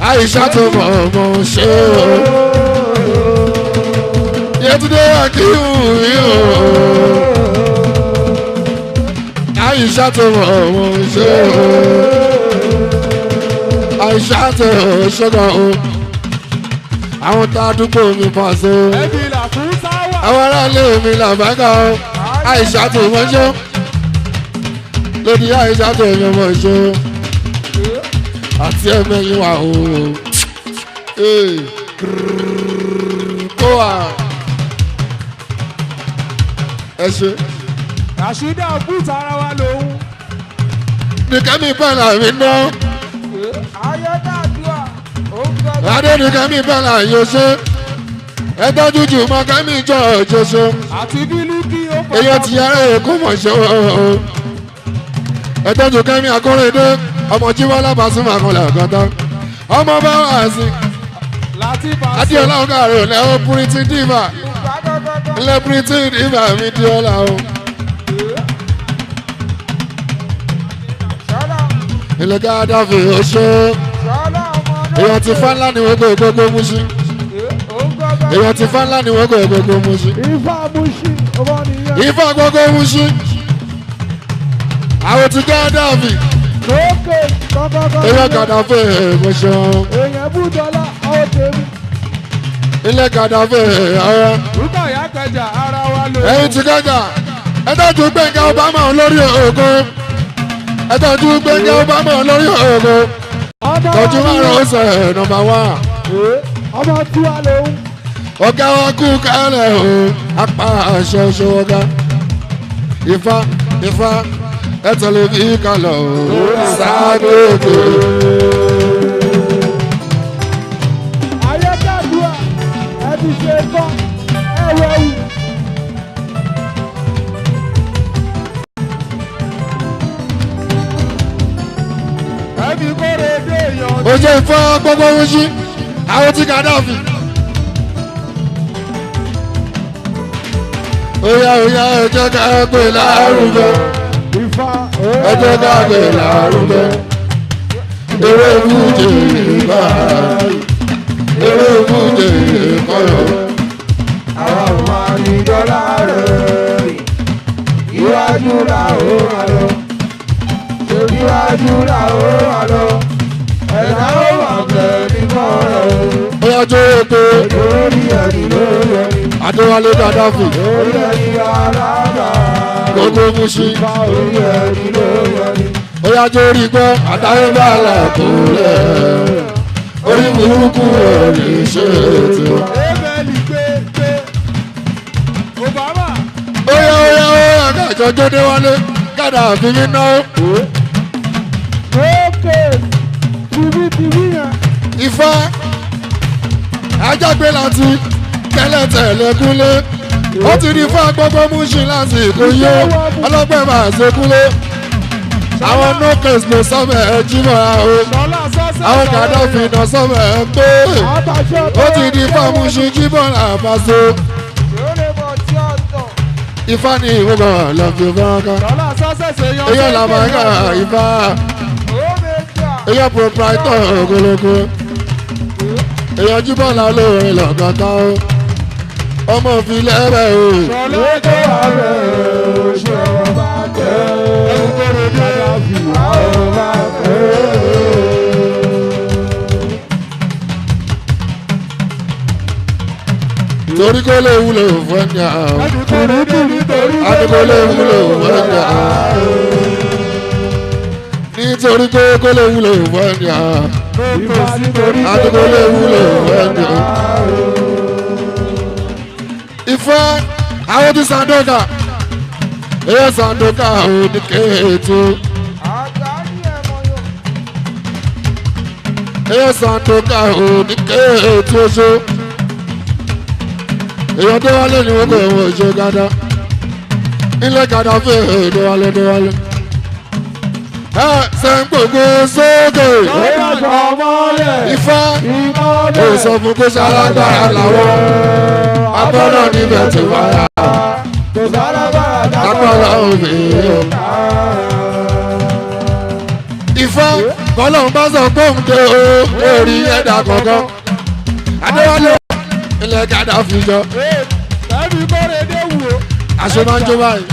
Àìṣàtù mọ̀ ṣe o. Yétúndé Akíwù mi o. Àìṣàtù mọ̀ ṣe o. Àìṣàtù ṣọ́gàn o. Àwọn tádùúgbò mi pàṣẹ. Àwọn aráàlú mi làbágà o. Àìṣàtù mọ̀ ṣe. Lórí Àìṣàtù mọ̀ ṣe. Àti ẹ̀mẹ́yìn wà o. Kó wà. Ẹ ṣe. Àṣídà bùtà ara wa lòun. Ní Kẹ́mi Pẹ́lá mi ná. Ayọ́dàdúrà. Adé ní Kẹ́mi Pẹ́lá yóò ṣe. Ẹ tọ́jú jù mọ́ Kẹ́mi jọ ọjọ́ ṣe. Àti bílíkì ó pọ̀. Èyàn ti yára èkó mọ̀ ṣe o. Ẹ tọ́jú Kẹ́mi Akóredé. Ọmọ Jíbọ́lá Pasuma kan lẹ́ẹ̀kọ́tọ́. Ọmọ bá wà sí. Adéọlá ọ̀gá rẹ̀ lẹ́wọ́ Pretty Diva. Ilé Pretty Diva mi Diola o. Ilé Gàdáfì ó ṣe. Èèyàn ti fá ńlá ni wọ́n gbé gbogbo Mùṣí. Èèyàn ti fá ńlá ni wọ́n gbé gbogbo Mùṣí. Ifá gbogbo Mùṣí. Àwọn ti Gàdáfì. Ilé Gàdáfì mo ṣe wọn. Ilé Gàdáfì ara. Ẹyin ti Gàgà. Ẹ tọ́jú Gbẹ́ngà Obama lórí ògo. Ẹ tọ́jú Gbẹ́ngà Obama lórí ògo. Tọ́jú márùn-ún ọ̀sẹ̀ nọ́mbà 1. Ọmọ tí wà lóhùn. Ọ̀gá wa kú kálẹ̀ o. Apá aṣọ oṣù ọ̀gá. Ifá. Ẹ tẹ̀lé bí kalọ̀ o. Sáàgbéèké. Ayọ́dàdúrà ẹ ti ṣe kọ́ ẹ wẹ̀wù. Ẹbí kórè dé èèyàn. Ó jẹ́ Ifá gbogbo Mùṣí. Àwọn ti Gàdáfì. Oya ẹ jẹ́ ká gbé lárugẹ. Ẹ jẹ́ ká gbé lárugẹ. Eré fújì ìgbà. Eré fújì ìkọyọ̀. Àwọn ọmọ àníjọ́lá rẹ̀ ìwájú. àdúrà ó wà lọ. Ṣèbí àdúrà ó wà lọ. Ẹ̀dá ó wà bẹ̀rẹ̀ nìkan rẹ̀ o. Bóyá jó ètò Lórí ẹni lórí ẹni. Adéwálé Gàdáfì. Lórí ẹni alága. Gbogbo Mùṣí. Lórí ẹni lórí ẹni. Bóyá jó rí gbọ́ àtàyébá làkúrẹ́. Orí burúkú orí ṣe ètò. Ébẹ̀lì gbé. Obama. Óyá àgàjọ jóde wálé Gàdáfì mi náà. Ókè. Tìbí yẹn. Ifá ajágbé láti tẹ́lẹ̀tẹ̀lẹ̀ kúnlé. Ó ti di fún agbọ́gbọ́ Mùṣí lásìkò yó. Ọlọ́pẹ́ máa ṣe kúnlé. Àwọn nókèsì ló sọ́mọ̀ ẹ̀ jímọ̀ra o. Àwọn Gàdáfì náà sọ́mọ̀ ẹ̀ pé. Ó ti di fún Mùṣí jímọ̀ra àbáṣe. Ifá ní ìwúgbọ̀n lọ́fi fọ́nká. Eyọ́ làbàgà Ifá. Eyọ́ proprietor ogologo. Eyọ́ jíbọ̀lá olórin lọ́gọ́ta o. Ọmọ òfìlẹ̀ rẹ̀ o. Ṣọlọ́jọ́ ààrẹ ṣọ̀rọ̀ bá tẹ̀. Ẹ̀kúkọ̀rọ̀ Gàdáfì àwọn bá tẹ̀. Torí kó lè wúlò fún ẹ̀yà o. Àdúgbò lè wúlò fún ẹ̀yà o. Nítorí pé kó lè wúlò fún ẹ̀yà o. Àdúgbò lè wúlò fún ẹ̀yà o. Ifá àwọn ti Sandoka. Eyọ́ Sandoka ò ní kéètò. Eyọ́ Sandoka ò ní kéètò ṣó. Èèyàn tó wálé ni wọ́n kò wọ́n ṣe gádá. Ilé Gàdáfì Déwálé. Ẹ ṣe ń gbogbo sókè. Ifá ò sọ fún kó ṣalágbára làwọn. Agbọ́dọ̀ níbẹ̀ tó wáyà. Lágbára òbíyàn. Ifá kọ́lọ́n bá sọ pé òun dé o. Orí ẹ̀dá kọ̀ọ̀kan. Adéwálé ilẹ̀ Gàdáfì jọ. Aṣọ máa ń jó báyìí.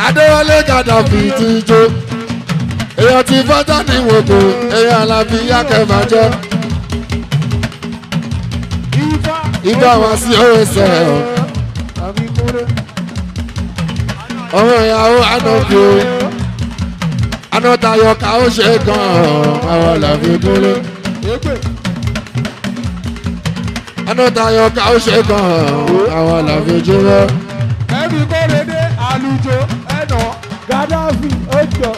Adéwálé Gàdáfì ti jó. Èèyàn ti fọ́tà ní wòkó. Èèyàn Àlàbí Yákẹ́fà jẹ́. Ibà wá sí OSL. Ọmọ ìyàwó Ànàbí. Anọ́tayọ̀ ká ó ṣe gan-an. Àwọn Àlàbí kúnlé. Anọ́tayọ̀ ká ó ṣe gan-an. Àwọn Àlàbí jùlọ. Ẹbí kórede àlùjọ ẹnà Gàdáfì ó jọ.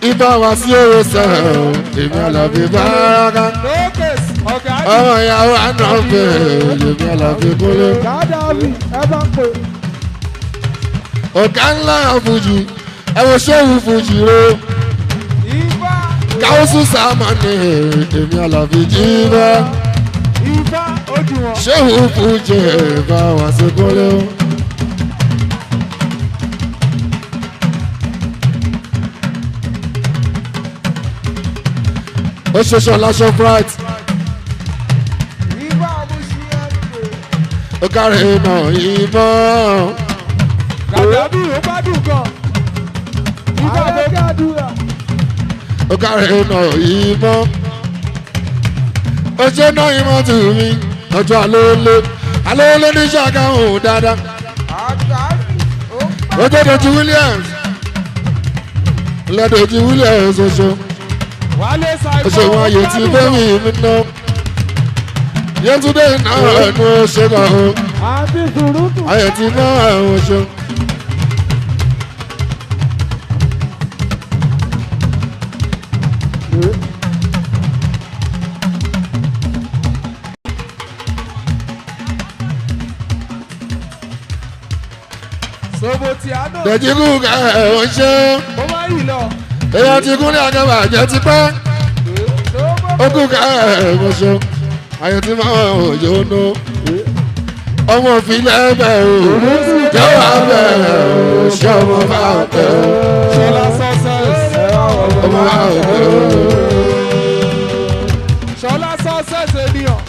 Ibà wá sí OSL. Èmi Àlàbí Báràká. Ọmọ ìyàwó Ànàbí. Èmi Àlàbí kúnlé. Gàdáfì ẹ bá pè. Ọ̀gá ńlá Fújì. Ẹ wo ṣéwù Fújì ro. Káwọ́sù Sàmánì. Èmi Àlàbí jíbá. Ṣéwù Fújì bá wá sí kúnlé o. Ó ṣe Ṣọlá Shoprite. Ó kárí náà ìbọn. Gàdáfì ó bá dùn gan. Ibà ló gàdúrà. Ó kárí náà ìbọn. Ó ṣe náà ìmọ̀ tù mí. Ọjọ́ alóòlé ní Ṣàgámù dáadáa. Ó jẹ́ Dèjì Williams. Ilé Dèjì Williams oṣù. Oṣù wọn yóò ti bẹ́ẹ̀mì mi ná. Yétúndé náà ẹnu ṣe kàn ó. Ayẹ̀ ti ná àwọn oṣù. Dèjì kú ká ẹ̀ ọ̀ ṣe. Èèyàn ti kún ní Akẹ́bà jẹ́ ti pẹ́. Ó kú ká ẹ̀ ọ̀ ṣe. Ayẹ̀ ti máa ń òjò nù. Ọmọ òfin lẹ́bẹ̀ o. Jọ̀wọ́ abẹ́ o. Ṣé ọmọ bá tẹ̀ o? Ṣọlá success. Ọmọ bá tẹ̀ o. Ṣọlá success ènìyàn.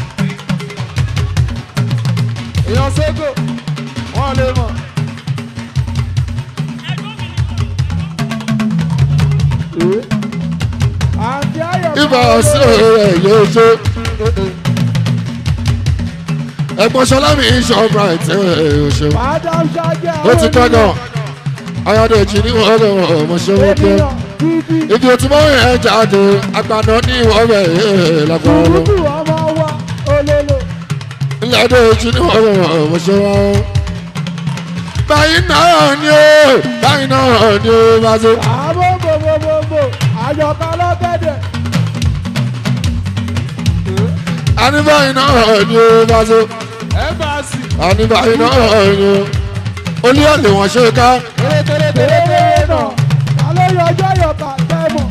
ibà sí ẹ̀ yóò ṣe. ẹ̀gbọ́n ṣọlá mi Shoprite ẹ̀ ṣe. ó ti pẹ́ gan Ayọ̀dèjì ní wọ́n rẹ̀ ọmọ ṣe wọ́n pé ibi tí wọ́n rẹ̀ jáde àgbàdo ní wọ́n rẹ̀ lágbára lọ. Ayọ̀dèjì ní wọ́n rẹ̀ ọmọ ṣe wọ́n. báyìí náà ni ó báyìí náà ni ó bá ṣe. àbọ̀ bòbòbòbò àjọpá lọ́gẹ̀dẹ̀. àní báyìí náà ni ó bá ṣe. àní báyìí náà ni ó. olú ọ̀lẹ wọn ṣe ká. tẹ́lẹ̀ náà alẹ́ yọjọ́ yọ̀ká tẹ́mọ̀.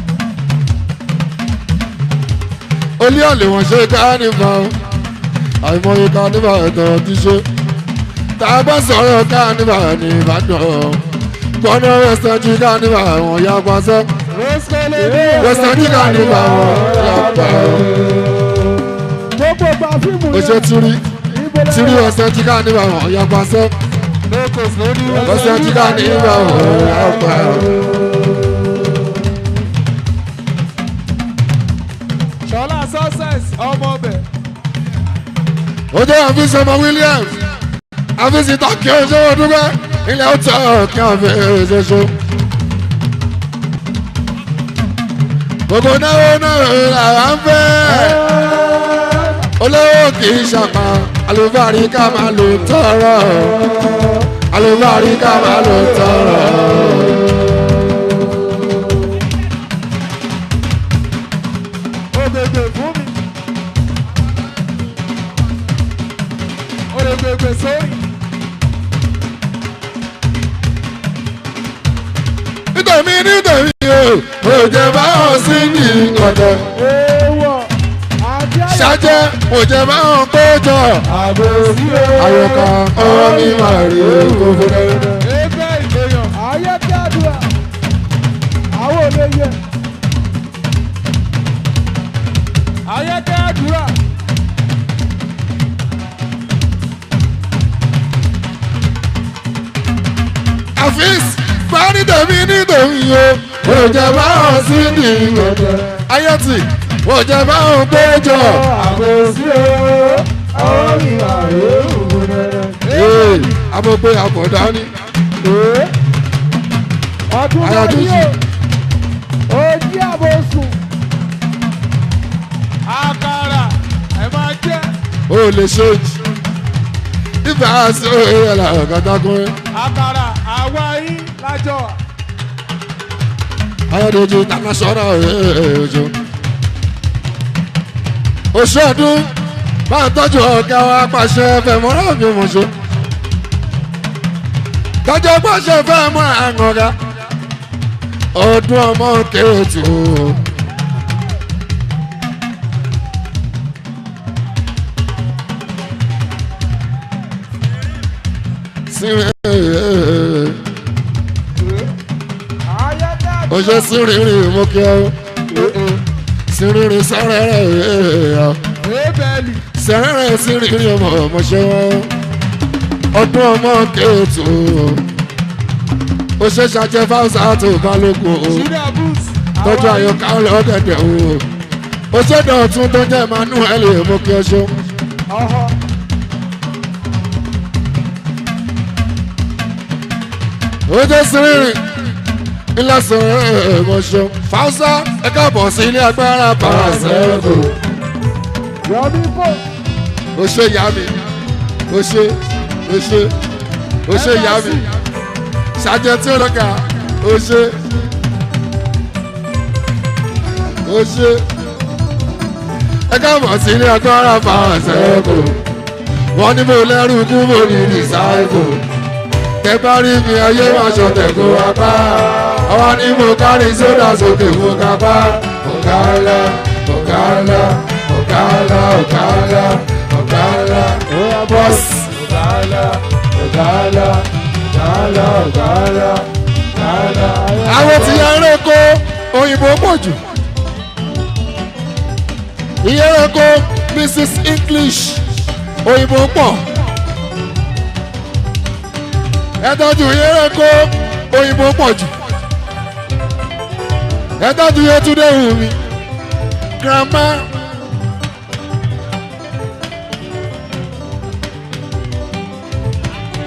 olú ọ̀lẹ wọn ṣe ká nípa àìmọye ká nípa ẹ̀tọ́ ti ṣe. tá a bá sọ̀rọ̀ ká nípa ní Ìbàdàn gbọ́nà western jí ká nípa àwọn ya pàṣẹ. western jí ká nípa àwọn ya pàṣẹ. gbogbo gba fíìmù ó ṣe tírí western jí ká nípa àwọn ya pàṣẹ. western jí ká nípa àwọn ya pàṣẹ. Ṣọlá success ọmọ ọbẹ̀. ó jẹ́ àfíìsì ọmọ Williams àfíìsì tọ́kì oṣù ọdúnbẹ́ ilẹ̀ ọ̀tọ̀ kí àfíìsì oṣù. gbogbo náwó náà làwa ń fẹ́ olówó kì í ṣàpá àlùbárí ká máa lò tọrọ àlùbárí ká máa lò tọrọ. ó gbègbè fún mi. ó lè gbègbè sórí. nítorí o jẹ báwọn sí ní ọ̀dọ̀. ṣájẹ́ o jẹ báwọn kójọ. àyọkà ọwọ́ mi máa rí oko fún ẹ. ẹgbẹ́ ìgbéyàn ayé kí àdúrà àwọn olè yẹ. ayé kí àdúrà. àfíìs bá nítorí o jẹ báwọn sí ní ọ̀dọ̀. ayọ̀tì o jẹ báwọn kójọ. ọwọ́ mi máa rí oko fún ẹ. àbọ̀gbé àbọ̀dá ni. ọdún náà ni yóò ojí àbòsùn. àkàrà ẹ máa jẹ. o lè ṣe ìfẹ́ àti òye ẹ̀la ọ̀gádágún. àkàrà àwa yín lájọ. Ayọ̀dèjì international ojú. oṣù ọdún máa ń tọ́jú ọ̀gá wa pàṣẹ fẹ́ mọ́ra mi mọ̀ ṣe. tọ́jú pàṣẹ fẹ́ mọ́ra àwọn ọ̀gá. ọdún ọmọ kéètù. ó ṣe sírìrì mú kí ọ sírìrì sẹ́rẹ̀rẹ̀ sẹ́rẹ̀rẹ̀ sírìrì ọmọ ṣe wọ́n ọdún ọmọ kéètù. ó ṣe ṣàjẹ́ fáwọsà tó balógun o tọ́jú àyọkà ọlọ́gẹ̀dẹ̀ o. ó ṣe dọ̀tún tó jẹ́ Emmanuel mú kí ọ ṣe. ó ṣe sírìrì ilé sọ̀rọ̀ ẹ̀mọ̀ṣọ́ fáwọsà ẹ káàbọ̀ sí ilé agbára pàṣẹ́kù. ó ṣe ìyá mi ó ṣe ìyá mi ṣàjẹ tí ó lọ́gà ó ṣe ẹ káàbọ̀ sí ilé agbára pàṣẹ́kù. wọ́n ní mo lẹ́rù kú mo ní rìsáìkù. tẹ bá rí mi ayé máa ṣọ̀tẹ̀ kó wá pa. àwa ni mo kárí sódà sókè mo ká pa. ọ̀gá ńlá ọ̀gá ńlá ọ̀gá ńlá ọ̀gá ńlá ọ̀gá ńlá bọ́ọ̀sì. ọ̀gá ńlá ọ̀gá ńlá ọ̀gá ńlá ọ̀gá ńlá ọ̀gá ńlá. àwọn tí yẹn rẹ kó òyìnbó pọ̀ jù. ìyẹn rẹ kó Mrs English òyìnbó pọ̀. ẹ tọ́jú ìyẹn rẹ kó òyìnbó pọ̀ jù. ẹ tọ́jú Yétúndé Wùmí grandma.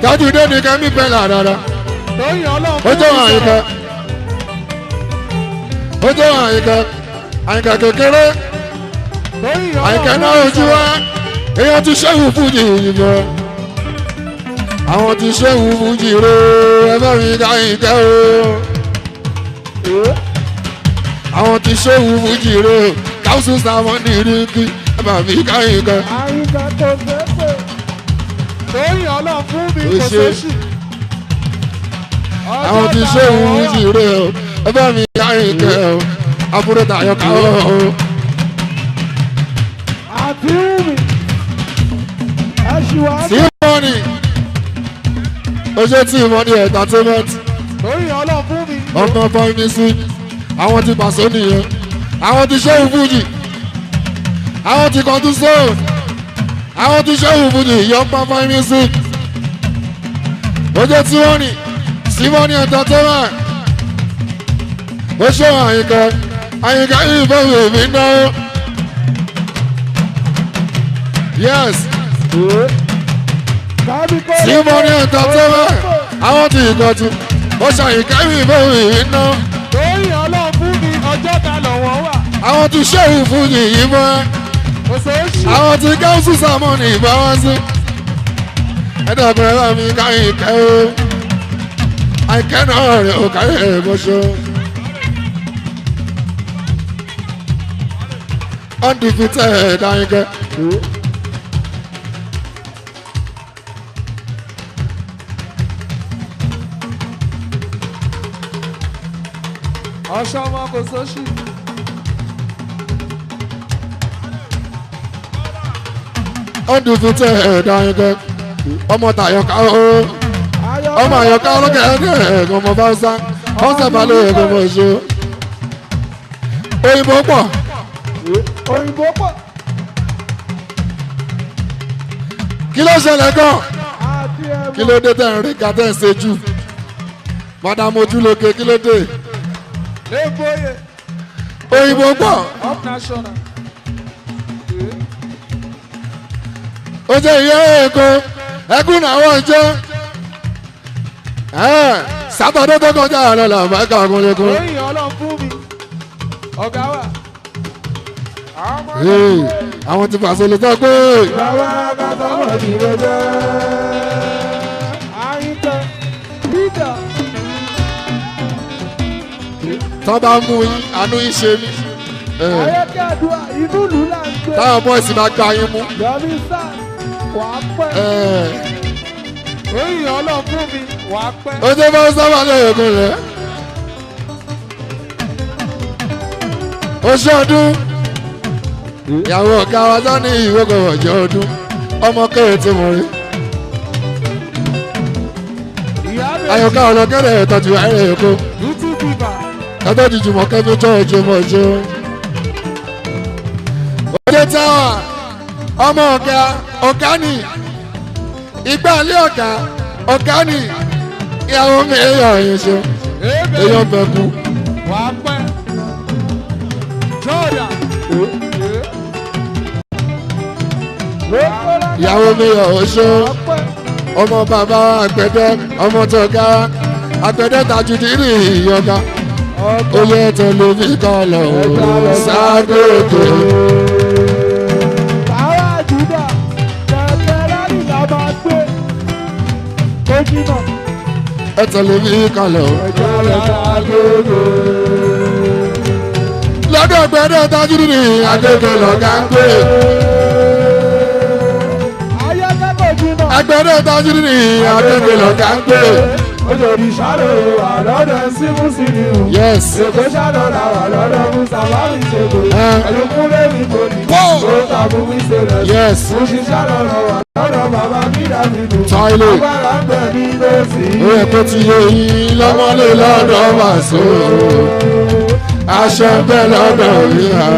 Dájú dé ní kẹ́mí bẹ́là rárá. Tóyìn ọlọ́run Ó jẹ́ àyíká. Ó jẹ́ àyíká. Àyíká kékeré. Tóyìn Àyíká náà ojú wa. Èèyàn ti ṣẹ́wù fújì yìnbọn. Àwọn ti ṣẹ́wù fújì ró. Ẹ bá mi ká ìkẹ́ o. Àwọn ti ṣẹ́wù fújì ró. Káwùsù sáwọn ní ìrìnkì. Ẹ bá mi ká ìkẹ́. àyíká tó fẹ́fẹ́. Tóyìn ọlọ́run fún mi Ó kò ṣe. sóṣì. Àwọn ti ṣẹ́wù fújì ró. Ẹ bá mi ká ìkẹ́ o. Àbúrò tàyọ̀ ká o. àti wùmí. ẹ ṣì wá. Sí mọ́nì. Ó ṣe tí mọ́nì entertainment. Tóyìn ọlọ́run fún mi. Ọmọ ọmọ mi sí. Àwọn ti pàṣẹ nìyẹn. Àwọn ti ṣẹ́wù fújì. Àwọn ti kọ́ntú sóò. Àwọn ti ṣẹ́wù fújì. Yọ̀ǹpa fine music. Ó jẹ́ tí wọ́n ní. Sí mọ́nì entertainment. Ó ṣe àyíká. Àyíká yìí fẹ́ wèé mi náà. Yes. Sí mọ́nì entertainment. Àwọn ti ìkọ̀tù. Ó ṣe àyíká yìí fẹ́ wèé mi náà. Tóyìn ọlọ́run fún mi ọjọ́ ta lọ́wọ́ wà. Àwọn ti ṣẹ́wù fújì yìí mọ́. Kò sóṣì. Àwọn ti káwùsù sàmọ́nì ìbáwá sí. Ẹ̀dọ̀gbọ̀n ẹ̀rọ mi káyìn kẹ́ o. Àìkẹ́ náà rẹ̀ ò káyìn ẹ̀ bọ́ṣọ́. Undefeated Àyìnkẹ́. Ọ̀ṣọ́ ọmọ kò sóṣì. Undefeated Àyìnkẹ́. Ọmọ tàyọ̀ká o. Ọmọ àyọ̀ká ọlọ́kẹ́ ẹ̀ẹ́dẹ̀ ọmọ bá sá. Ọ̀sẹ̀ balẹ̀ ẹ̀gbọ́n mọ̀ ṣe. Òyìnbó pọ̀. Òyìnbó pọ̀. Kí ló ṣẹlẹ̀ gan? Àti ẹ̀mọ́. Kí ló dé tẹ̀ ń rí ká tẹ̀ ń ṣe jù? Madam Ojúlóke kí ló dé? Lébóyè. Òyìnbó pọ̀. Up national. Ó jẹ́ ìyá Èkó. Ẹkún náà wọ́n jẹ́. Sátọ̀dé tó kọjá àlọ́ làwọn ẹ̀ka ọkùnrin. Tóyìn ọlọ́run fún mi. Ọ̀gá wà. Àwọn ti pàṣẹ lè sọ pé. Bàbá kàtà wọ̀ ní lọ́jọ́. Àyíká. Bíjà. Tọ́ bá mú yín, àánú yín ṣe mí. Ayọ́kẹ́ àdúrà inú ìlú là ń gbé. Táwọn bọ́ọ̀sì máa gba yín mú. Yọ̀mí sá wà á pẹ́. Tóyìn ọlọ́run fún mi wà á pẹ́. Ó jẹ́ bá sábà lẹ́yìn rẹ̀. Ó ṣe ọdún. Ìyàwó ọ̀gá wa sá ní ìwé kọ̀wọ̀ jẹ́ ọdún. Ọmọ kẹrẹ tí mo rí. Àyọ̀ká ọlọ́kẹ́rẹ́ ìtọ́jú ẹ̀rẹ́ Èkó. YouTube bíbà. Ẹgbẹ́ ti jùmọ̀ kẹ́mi jọ ìjọ mọ̀ jọ. Òde táwà ọmọ ọ̀gá ni ìgbà ilé ọ̀gá ni ìyàwó mi èèyàn yẹn ṣe èèyàn bẹ̀ kú. Wà á pẹ́. Jọ́ọ̀dà. Ìyàwó mi yọ̀ ọ́ ṣe ọmọ bàbá àgbẹ̀dẹ ọmọ tọ̀gá àgbẹ̀dẹ Tajudeen ìyọ̀gá. Oyè tẹlifí kọlọ̀ ṣàgbéèké. Àwọn àjùdà kẹ̀kẹ́ rárì la máa gbé. Tó jìnnà. Ẹ tẹlifí kọlọ̀. Lọ́dọ̀ àgbẹ̀dẹ Tajudeen àgbẹ̀dẹ lọ́gá ń gbé. Ayọ́kẹ́ kò jìnnà. Àgbẹ̀dẹ Tajudeen àgbẹ̀dẹ lọ́gá ń gbé. Ojòdì ṣàlò wà lọ́dọ̀ sí Mùsùlùmí. Yes. Èkó ṣàlò là wà lọ́dọ̀ Mùsàlá mi ṣègò. Ẹlòkúnlé mi kò ní. Ó tàbí mi ṣe rẹ̀. Yes. Mùsùlùmí ṣàlò là wà lọ́dọ̀ bàbá mi dàbídù. Toilet. Agbára ń bẹ̀ ní lọ́sí. Ó yẹ kó ti yé yín lọ́mọlé lọ́dọ̀ Wàsó. Aṣọ ń bẹ lọ́dọ̀ ríra.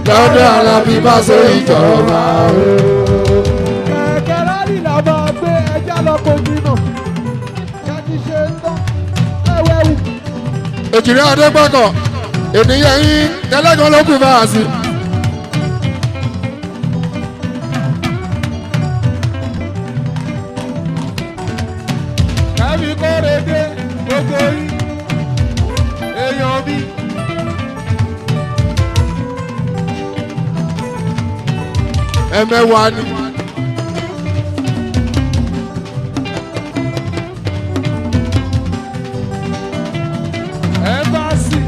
Lọ́dọ̀ Alábí Báṣọ ìjọba. Kẹ̀kẹ́ rárì là máa gbé ẹja lọ kó jìnnà. Kẹ́kí ṣe ń tán. Ẹ̀wẹ̀wù. Èjìrẹ́ Adépọ̀kọ̀ ènìyàn yín tẹ́lẹ̀kan ló kù bá a sí. Kẹ́mi Kórèdé gbogbo yín èèyàn bí. ẹ̀mẹ́wàá ni. Ẹ́mbásì.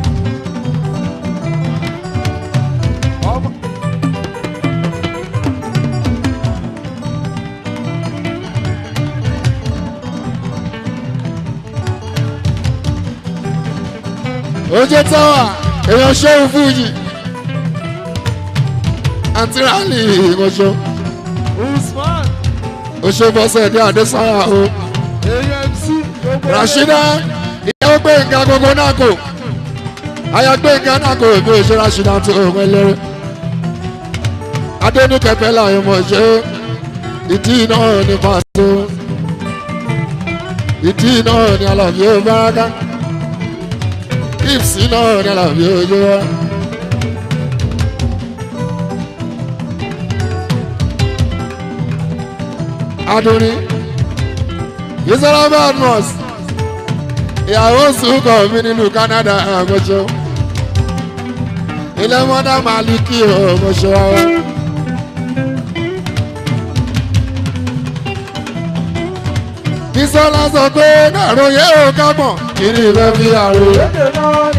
ojú táwà èèyàn ṣéun fújì àti rálì ìmọ̀ṣọ́ Usman. òṣèbọ̀sẹ̀ ní àdésáyà o. AMC gbogbo. Rashida ìyàwó gbé nǹkan gbogbo náà kò àyà gbé nǹkan náà kò èmi ò ṣe Rashida tó òun ẹlẹ́rẹ́ adéníkẹ̀kẹ́ làwọn ọmọ ṣe ìdí náà ní pàṣẹ ìdí náà ní Àlàbí ó báraka ìpsì náà ní Àlàbí ó yọ wá. Adúní Isaraba nurse ìyàwó sùkọ̀ mi nínú Canada àmọ́ṣọ́ ilé mọ́dá Maliki ọmọṣọ́ wa. Bísọ́lá sọ pé àròyé ò kápọ̀ kí ni ìfẹ́ fi àròyé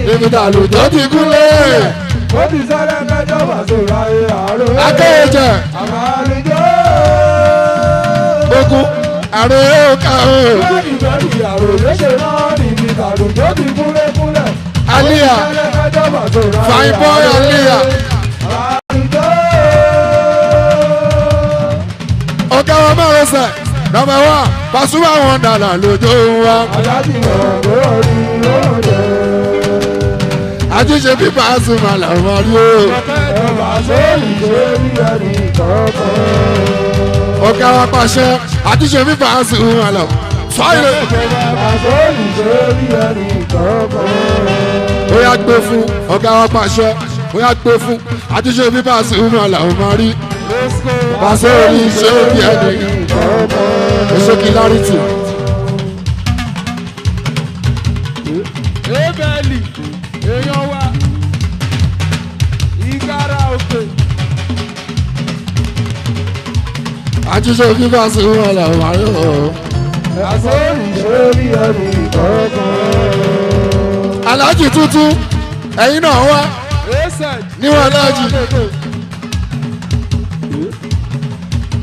níbi tàlù tó ti kúlẹ̀. Ó ti sáré mẹ́jọ bàṣọ́ra àròyé. Akéèjẹ Àmàlùjọ́. ogun àròyé ò ká o. Bẹ́ẹ̀ni bẹ́ẹ̀ni àròyé ṣe náà níbi tàlù tó ti kúlẹ̀kúlẹ̀. Aliyah fine boy Aliyah. Ọ̀gá wa mẹ́rin sẹ̀ nọ́mbà wá Pasuma wọn dàlà lójó wa. Àjíṣe bí Pasuma làwọn rí o. Ọ̀gá wa pàṣẹ àjíṣe bí Pasuma lọ. Fáyọ̀. Ó yá gbé fún ọ̀gá wa pàṣẹ ó yá gbé fún àjíṣe bí Pasuma làwọn máa rí. Pàṣẹ orí iṣẹ́ bí ẹni ìṣókìlárìtì. Ebeli èèyàn wa ìkárà òkè. Àjíṣe bí Pasuma làwọn máa rí o. Aláàjì tuntun ẹ̀yin náà wá níwọ̀n aláàjì.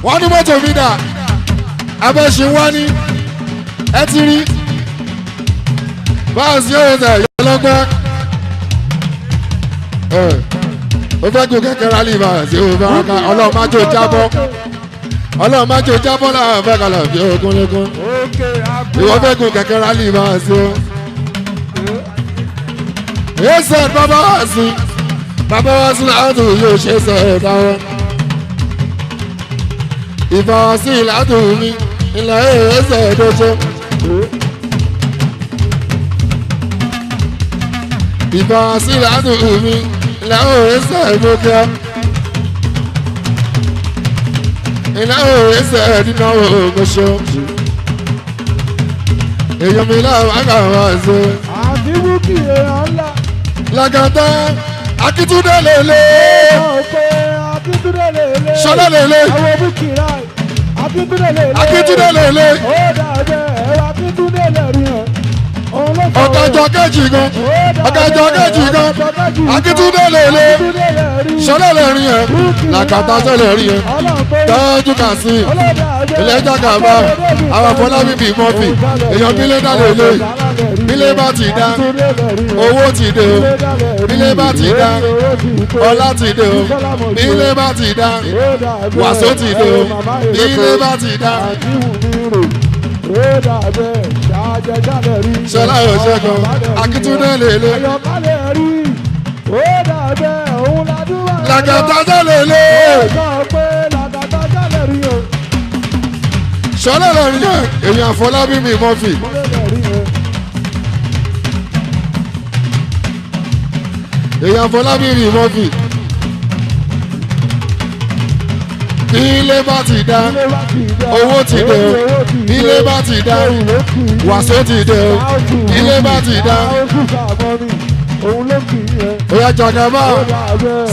Wọ́n ní mọ́tò mi dà abẹ́ṣe wá ní ẹ ti rí báàsì yóò tẹ̀ yọ lọ́gbọ́n. Ó fẹ́ gùn kẹ̀kẹ́ rálì báàsì ó bá wọn ká ọlọ́run má jò jábọ́ ọlọ́run má jò jábọ́ láwọn fẹ́ kàlà bí ogún lẹ́gún. Ìwọ fẹ́ gùn kẹ̀kẹ́ rálì báàsì ó. Ẹsẹ̀ bàbá wá sí láti yóò ṣe sẹ̀ dáwọ́. Ìbọn sí láti mi ilẹ̀ ẹsẹ̀ tó ṣe. Ìbọn sí láti mi ilẹ̀ ẹsẹ̀ tó kẹ́. Ilẹ̀ ẹsẹ̀ dínáwó gbèsè. Èèyàn mi láwọn àgbà ṣe. Àdìmú kì í èèyàn ńlá. Lagata Akitunde lele. Akitunde lele. Ṣọlá lele. Àwọn bukira Akitunde lele. Akitunde lele. Ó dàbẹ̀ ẹ̀rọ Akitunde lẹ́rìí hàn. Ọ̀gájọ kejì gan. Ọ̀gájọ kejì gan. Akitunde lele. Ṣọlá lẹ́rìí yẹn. Lagata ṣe lẹ́rìí yẹn. Tọ́jú kàsí. Ilé jàgàbá. Àwọn Fọlábí bí mọ́fì. Èèyàn bílé dá lele. Bílé bá ti dá. Owó ti dé o. Bílé bá ti dá. Ọlá ti dé o. Bílé bá ti dá. Wàsó ti dé o. Bílé bá ti dá. Ṣọlá yóò ṣẹ́gun Akitunde lele. Lagata jẹ́ lele. Ṣọlá lẹ́rìí yẹn. Èèyàn Fọlábí mi mọ́fì. èèyàn Fọlábìrì mọ́fì. Ilé bá ti dá, owó ti dé o. Ilé bá ti dá, wàsó ti dé o. Ilé bá ti dá. Oya Jagaba,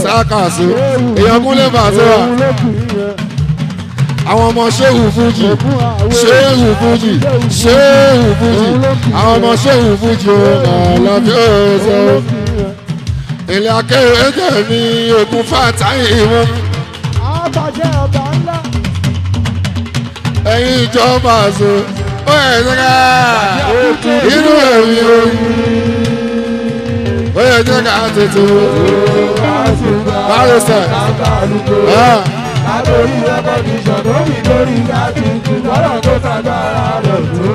Sakasu, èèyàn Kúnlé Fàṣẹwà. Àwọn ọmọ Ṣéhù Fújì, Ṣéhù Fújì, Ṣéhù Fújì. Àwọn ọmọ Ṣéhù Fújì o, àlàbí ọ̀sẹ̀. Ilé akéré jẹ́ mi, Ògún Fàtáyé wọn. Àbàjẹ́ ọba ńlá. Ẹ̀yin ìjọba àṣọ, ó yẹ ká inú ẹ̀mí oyin. Ó yẹ ká tètè Barrister. Àtòrí rẹ́kọ̀dìṣọ̀ tó mi lórí káàkiri lọ́rọ̀ tó sàgbára rẹ̀ tó.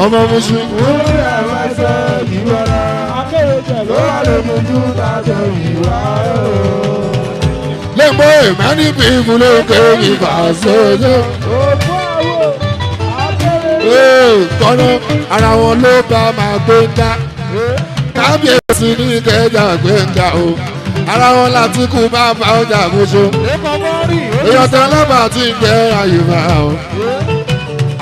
Ọmọ Mùsù. Orí ẹ̀rọ ẹsẹ̀ ìwọ́ra. Akéwèjẹ̀ ló wà lójú tàjọ ìwà ẹ̀. Lẹ́gbọ́n many people ló kéwì Fàṣọjọ́. Òkú àwọ̀ akéré. Kọ́nà ara wọn ló bá máa Gbénga. Kábíyèsí ní Ìkẹjà Gbénga o. Ara wọn láti kú bá bá ọjà Mùsù. Èèyàn tán lọ́bà tí ń jẹ́ àyùbá o.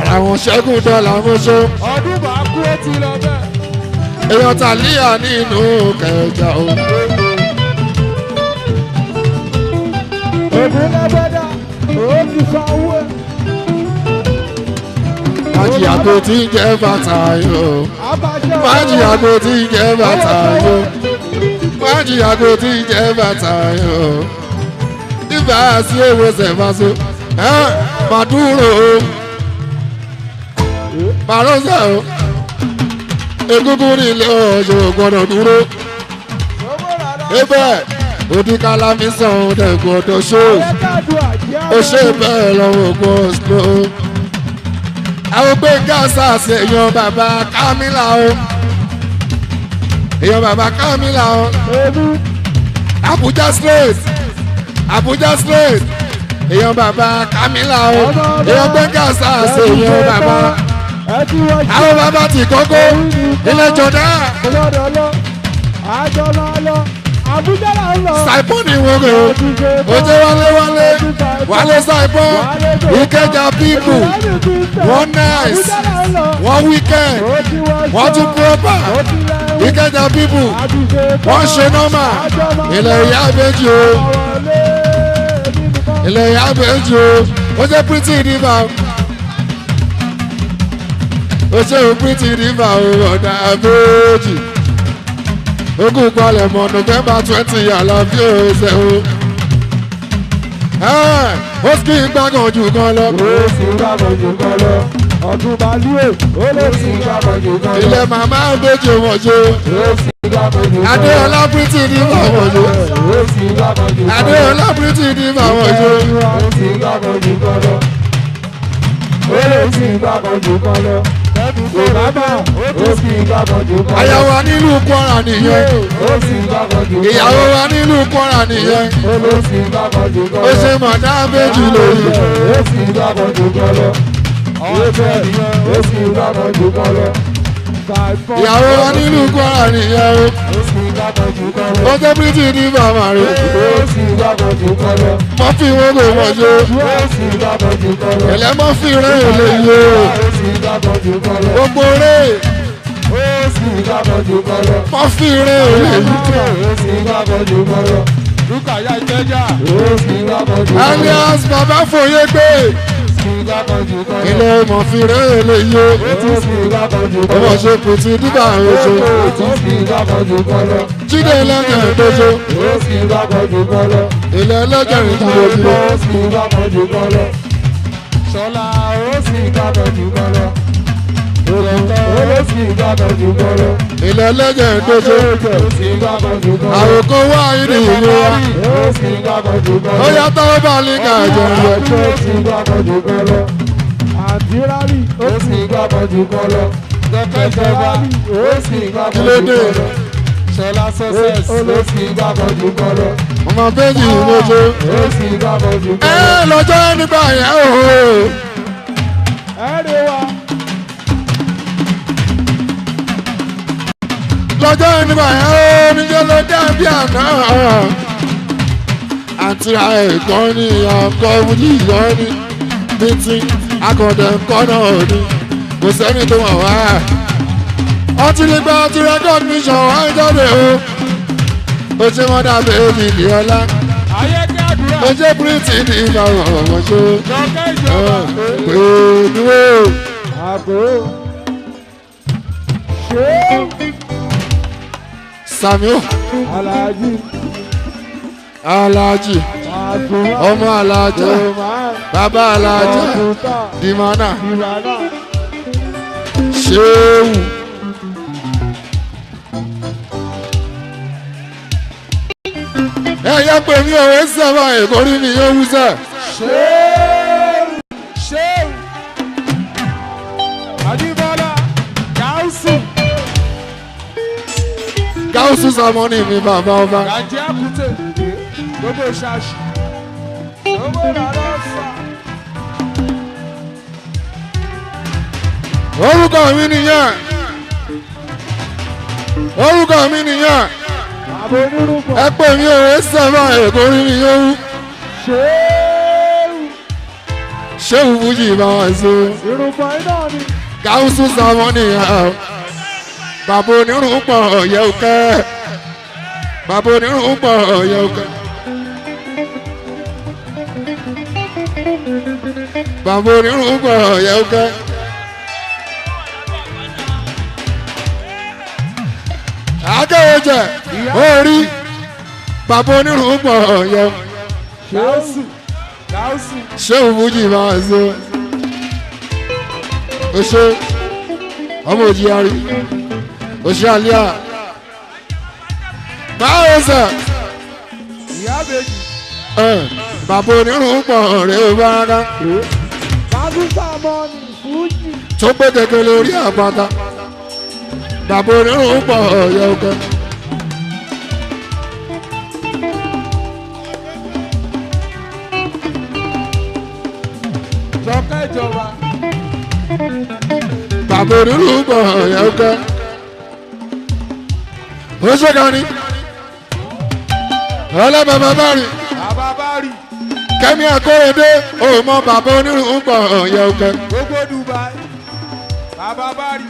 Ara wọn Ṣẹ́gun Dọ́là Mùsù. Ọdún bá kú ó ti lọ bẹ́ẹ̀. Èèyàn Tàlíyà nínú Ìkẹjà o. Ògùn lẹ́gbẹ́dá, ó ti sanwó ẹ̀. Májì àgbo tí ń jẹ́ bàtà yó. Àbàjẹ́ ọba Májì àgbo tí ń jẹ́ bàtà yó. Májì àgbo tí ń jẹ́ bàtà yó. Ibà sí owó sẹ̀fàṣọ. Màdúró o. Màrọ́sà o. Egúngún nílé ọ̀ṣọ́ gbọ́dọ̀ dúró. Ebẹ̀ òdìkálá mi sàn ọ̀dẹ̀gbọ̀n tó ṣó. Ó ṣe bẹ́ẹ̀ lọ́wọ́ gbọ́sọ̀. Àwọn gbé gáàsà sí èèyàn bàbá Kámílà o. Èèyàn bàbá Kámílà o. Abuja straight. Abuja straight. Èèyàn bàbá Kámílà o. Èèyàn gbé gáàsà sí èèyàn bàbá. Àwọn bàbá ti kókó. Ilé jọ̀dá. Àjọ máa lọ. Àbújá là ń lọ. Saipon ni wọ́n rẹ̀ o. Ojú wálé Saipon. Ìkẹjà people. Wọ́n nice. Wọ́n weekend. Wọ́n tún proper. Ìkẹjà people. Wọ́n ṣe normal. Ilẹ̀ ìyá méjì o. Ilẹ̀ ìyá méjì o. Ó jẹ́ pretty diva. Ó jẹ́ pretty diva o. Ọ̀dà méjì. Ogun palẹ̀ mọ́ November 20 àlàáfíà ọ̀sẹ̀ o. Ó sì ń gbàgàn jù kan lọ. Ó sì ń gbàgàn jù kan lọ. Ọdún Balúwè ó lè sì ń gbàgàn jù kan lọ. Ilẹ̀ màmá méje wọ̀jọ. Ó sì ń gbàgàn jù kan lọ. Adéọlá Pretty ní fàwọ̀jọ. Ó sì ń gbàgàn jù kan lọ. Adéọlá Pretty ní fàwọ̀jọ. Ó sì ń gbàgàn jù kan lọ. Ó lè sì ń gbàgàn jù kan lọ. Bàbá ó sì ń gbàgàn jù kan lọ. Aya wa nílùú Kwara nìyẹn. Ó sì ń gbàgàn jù kan lọ. Ìyàwó wa nílùú Kwara nìyẹn. Ó lè sì ń gbàgàn jù kan lọ. Ó ṣe mọ̀dá méjì lórí. Ó sì ń gbàgàn jù kan lọ. Ó sì ń gbàgàn jù kan lọ. Ìyàwó wa nílùú Kwara nìyẹn o. Ó sì ń gbàgàn jù kan lọ. Ó jẹ́ Pretty ní bàbá rẹ̀. Ó sì ń gbàgàn jù kan lọ. Mọ́fì wọn kò wọ̀jọ. Ó sì ń gbàgàn jù kan lọ. Ẹ̀lẹ́ mọ́fì rẹ̀ ò lè yọ. Ó sì ń gbàgàn jù kan lọ. Gbogbo rẹ̀ Ó sì ń gbàgàn jù kan lọ. mọ́fì rẹ̀ ò lè yọ. Ó sì ń gbàgàn jù kan lọ. Rúkàyà Ìkẹjà. Ó sì ń gbàgàn jù kan lọ. Alias bàbá fòye gbé. Ó sì ń gbàgàn jù kan lọ. Ilé mọ̀fì rẹ̀ ò lè yọ. Ó sì ń gbàgàn jù kan lọ. Ọmọ ṣe kù ti dígbà oṣù. Ó sì ń gbàgàn jù kan lọ. Jíde lẹ́yìn ìdojo. Ó sì ń gbàgàn jù kan lọ. Ilé ẹlẹ́jẹ̀ ìdúró dúró. Ó sì ń gbàgàn jù kan lọ. Ṣọlá Ó sì ń gbàgàn jù kan lọ. Ó sì ń gbàgàn jù kan lọ. Ilé ẹlẹ́jẹ̀ ìdojo. Ó sì ń gbàgàn jù kan lọ. Àròkọ wá ìdí ìlú wa. Ó sì ń gbàgàn jù kan lọ. Ó yá táwọn bá ní ká jẹ rẹ. Ó sì ń gbàgàn jù kan lọ. Àdírálì ó sì ń gbàgàn jù kan lọ. Ìjọba ó sì ń gbàgàn Kí jù ló kan dé? lọ. Ṣọlá success. Ó sì ń gbàgàn jù kan lọ. Ọmọ méjì ìmojo. Ó sì ń gbàgàn jù kan lọ. Ẹ lọ́jọ́ nígbà yẹn o. Ẹ̀rẹ̀ wa. lọ́jọ́ nígbà yẹn ó níjẹ́ ló dàbí àná. àti ẹ̀kọ́ ní ọkọ̀ wúdí ìyọ́ ní bìtì akọ̀dẹ̀ ńkọ́ náà ní kò sẹ́ni tó wà wá. ọtí lè gba ọtí recognition wá jáde o. ó ṣe wọ́n dàbí èmi ní ọlá. ó ṣe pírítì ní ìgbà ọ̀wọ̀ ṣe. pé dúró. Samuel Alhaji ọmọ Alhaja bàbá Alhaja Dimana Ṣéwù ẹ̀yà pé mi ò wé sábà ìkórí mi yóò wú sẹ́. Ṣéwù Adébọ́lá Gáúsù. Gáúsù Sàmọ́nì mi bàbá ọba. Gàjẹ́ àkútè gbogbo ṣáṣì. Gbogbo rárá fà. Orúkọ mi nìyẹn. Orúkọ mi nìyẹn. Àbò onírúkọ. Ẹ pè mí òwe sábà èkó rí mi yóò wú. Ṣéwù. Ṣéwù Fújì bá wà sí. Irúgbọ iná ni. Gáúsù Sàmọ́nì yẹn. Bàbá onírun pọ̀ ọ̀yẹ́ òkẹ́. Bàbá onírun pọ̀ ọ̀yẹ́ òkẹ́. Bàbá onírun pọ̀ ọ̀yẹ́ òkẹ́. Akẹ́wọ̀jẹ̀ orí bàbá onírun pọ̀ ọ̀yẹ́. Gáúsù. Gáúsù. Ṣéwù Fújì máa ń ṣe. O ṣe ọmọ òjì yarí. O ṣe àlíà. Báwo sẹ̀? Ìyá bèjì. Bàbá onírun pọ̀ ọ̀rẹ́ ò bá rárá. Gáúsù Sàmọ́nì Fújì. Tó gbé kẹ̀kẹ́ lórí àpáta. Bàbá onírun pọ̀ ọ̀yẹ́ òkè. Jọkẹ́ ìjọba. Bàbá onírun pọ̀ ọ̀yẹ́ òkè. Ó ṣe kan ní. Ọlọ́bàbà bá rí. Bàbá bá rí. Kẹ́mi Akóredé ò mọ bàbá onírun pọ̀ ọ̀yẹ́ òkè. Gbogbo Dubai. Bàbá bá rí.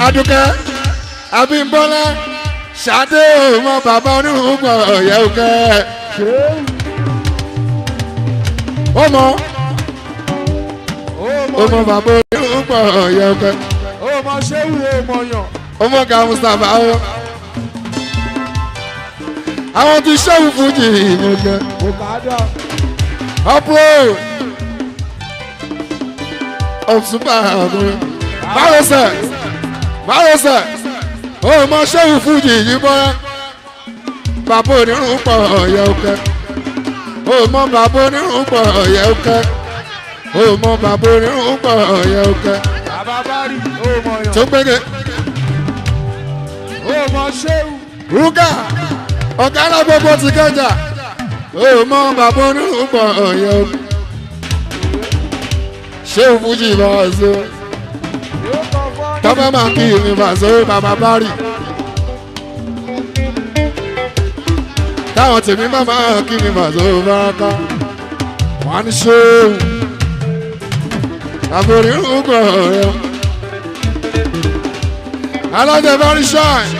Adúkẹ́ Abímbọ́lá Ṣadé ò mọ bàbá onírun pọ̀ ọ̀yẹ́ òkè. Ó mọ bàbá onírun pọ̀ ọ̀yẹ́ òkè. Ó mọ Ṣéwù ó mọ yàn. Ó mọ ká Mustapha ó. Àwọn ti Ṣéwù Fújì ìmọ̀kẹ́. Bùkádà. Upload of super ọkùnrin. Báwo sẹ̀? Ó mọ Ṣéwù Fújì yìí bọ́lá. Bàbá onírun pọ̀ ọ̀yẹ́ òkè. Ó mọ bàbá onírun pọ̀ ọ̀yẹ́ òkè. Ó mọ bàbá onírun pọ̀ ọ̀yẹ́ òkè. Bàbá bá rí. Ó mọ yàn. Tó gbége. Ó mọ Ṣéwù. Rúgà ọ̀gá náà gbogbo ti kẹjà. Ó mọ bàbá onírun pọ̀ ọ̀yẹ́ òkè. Ṣéwù Fújì bá wà sí. Yóò kọ fọ́. Tọ́pẹ́ máa kí ìrìn bàṣọ bàbá bá rí. Táwọn tèmi bá máa kí ìrìn bàṣọ bá ká. Wọ́n ní Ṣéwù. Bàbá onírun pọ̀ ọ̀yẹ́. Alájẹ Bari Shine.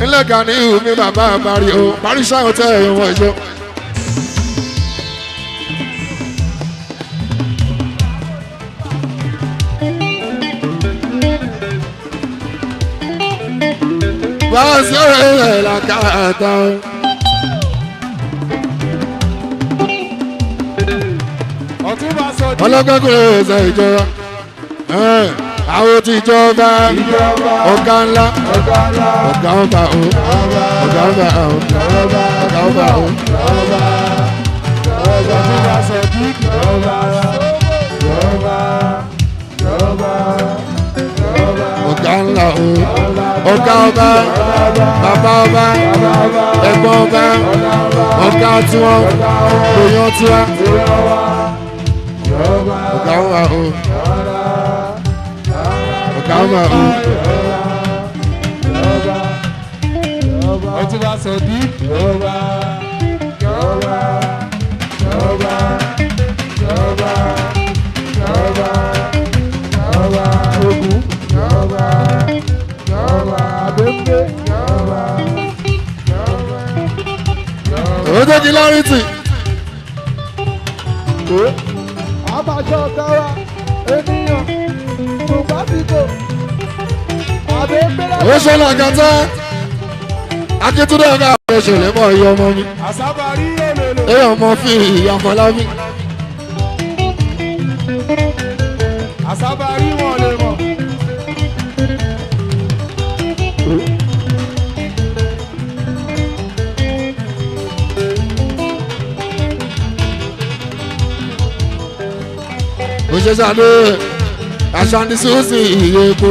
Ilé kan ní ìhù mi bàbá Bari o. Bari Shine hotel ẹ̀yọ̀ wọ̀ ìjọ. Wá sí ọ̀rẹ́ rẹ̀ làkàtà o. Ọ̀túnba sọ di. Ọlọ́gbẹ́kùnrin ẹ̀sẹ̀ ìjọba. Àwọn tí ìjọba ọ̀gá ńlá ọ̀gá ọba o ọ̀gá ọba o ọ̀gá ọba o. Ọ̀túnba sọ di. Ọ̀gá ńlá o ọ̀gá ọba bàbá ọba ẹ̀gbọ́n ọba ọ̀gá tiwọn lèèyàn tiwa ọ̀gá wa o ọ̀gá wa o. ọtí bá sọ dí. Ojo Clarity. Àbájọ ọ̀gá wa ènìyàn Yorùbá fìgò àbẹ̀bẹ̀rẹ̀. Ó ṣọlá gàtá. Akíntúndé ọ̀gá àwọn ìṣẹ̀lẹ̀ mọ̀ iye ọmọ mi. àsábàrí èlòlò. Èèyàn mọ fi ìyàmọ̀lábí. àsábàrí wọn lè mọ̀. Òṣèṣàdé Àṣàndí Susi Ìyèpo.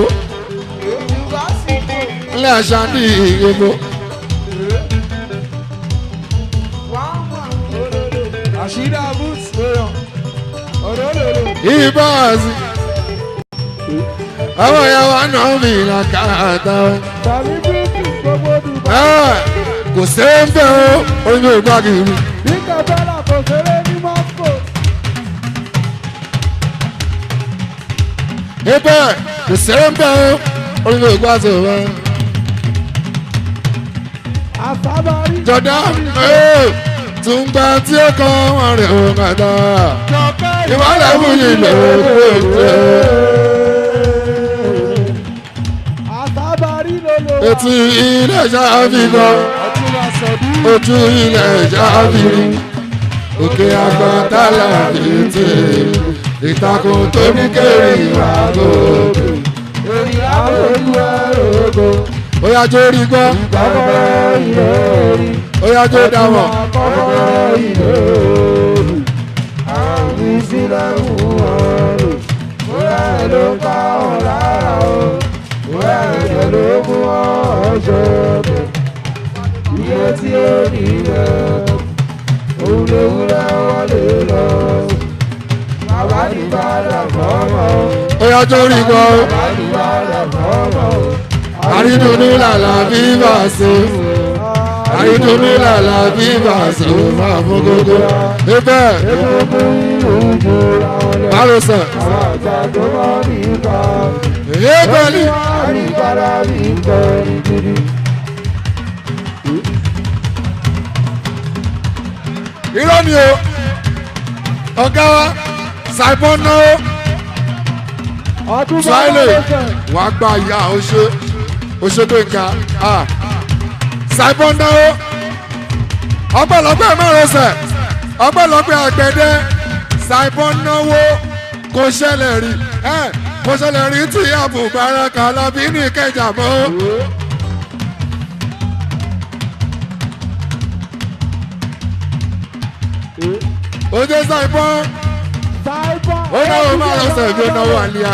Ilé Àṣàndí Ìyèpo. àṣírí abúlé èèyàn òróró. Ìbáàsì. Àwọn ìyàwó àná mi là káàtà. Tàbí bíríkì gbogbo Dubai. Kò sẹ́ńbẹ̀ o, oyin ò gbàgìrì. Bí Kàbẹ́là kò ṣeré ní Moscow. Ibẹ̀ kò sẹ́ńbẹ̀ o, oyin ò gbàgìrì. Àsábàrí. Jọ̀dá tùǹgbà tí ó kọ́ wọn rẹ̀ ò kàtà. Ìwádìí fúnni lòókè. Àsábàrí lolo. Etí ilẹ̀ ṣáàbìkan, ojú ilẹ̀ ṣáàbìrin. Òkè àgbàtàlà ètè, ìtàkùn tó ní kéré ìwà gòkè. Èyí àbẹ̀lú ẹ̀rọ̀gò. Ó yá jó rí gbọ́, Kọ́kọ́rọ́ ìlérí. ó yá jó dámọ̀. Kọ́kọ́rọ́ ìlérí. Àwọn ìsílẹ̀ mú ọ̀rọ̀. Bóyá ẹ̀ ló ń ká ọ̀ lára o. Bóyá ẹ̀jẹ̀ ló mú ọ̀ ṣọ́ọ̀bẹ̀. Iye tí ó ní rẹ̀. Òun lè wúlẹ̀ wọlé lọ. Bàbá ní bàdà fọ́mọ́. Ó yá jó rí gbọ́, Bàbá ní bàdà fọ́mọ́. àrídùnnú làlà bí bàṣẹ. Àrídùnnú làlà bí bàṣẹ. Máa mú gógó. Ibẹ̀ Márosẹ̀. Ebeli. Irọ́ ni o, ọ̀gá wa, Saipon náà Tíwáìlì wà á gba ìyá oṣù tó ń ka. Saipon náà ọpẹ́lọpẹ́ Márosẹ̀, ọpẹ́lọpẹ́ Àgbẹ̀dẹ, Saipon náwó kò ṣẹlẹ̀ rí. Kò ṣẹlẹ̀ rí tí Abubakar Alábí ní Ìkẹjà mọ́. Oje Saipon ó náwó Márosẹ̀ bí ó náwó àlíyá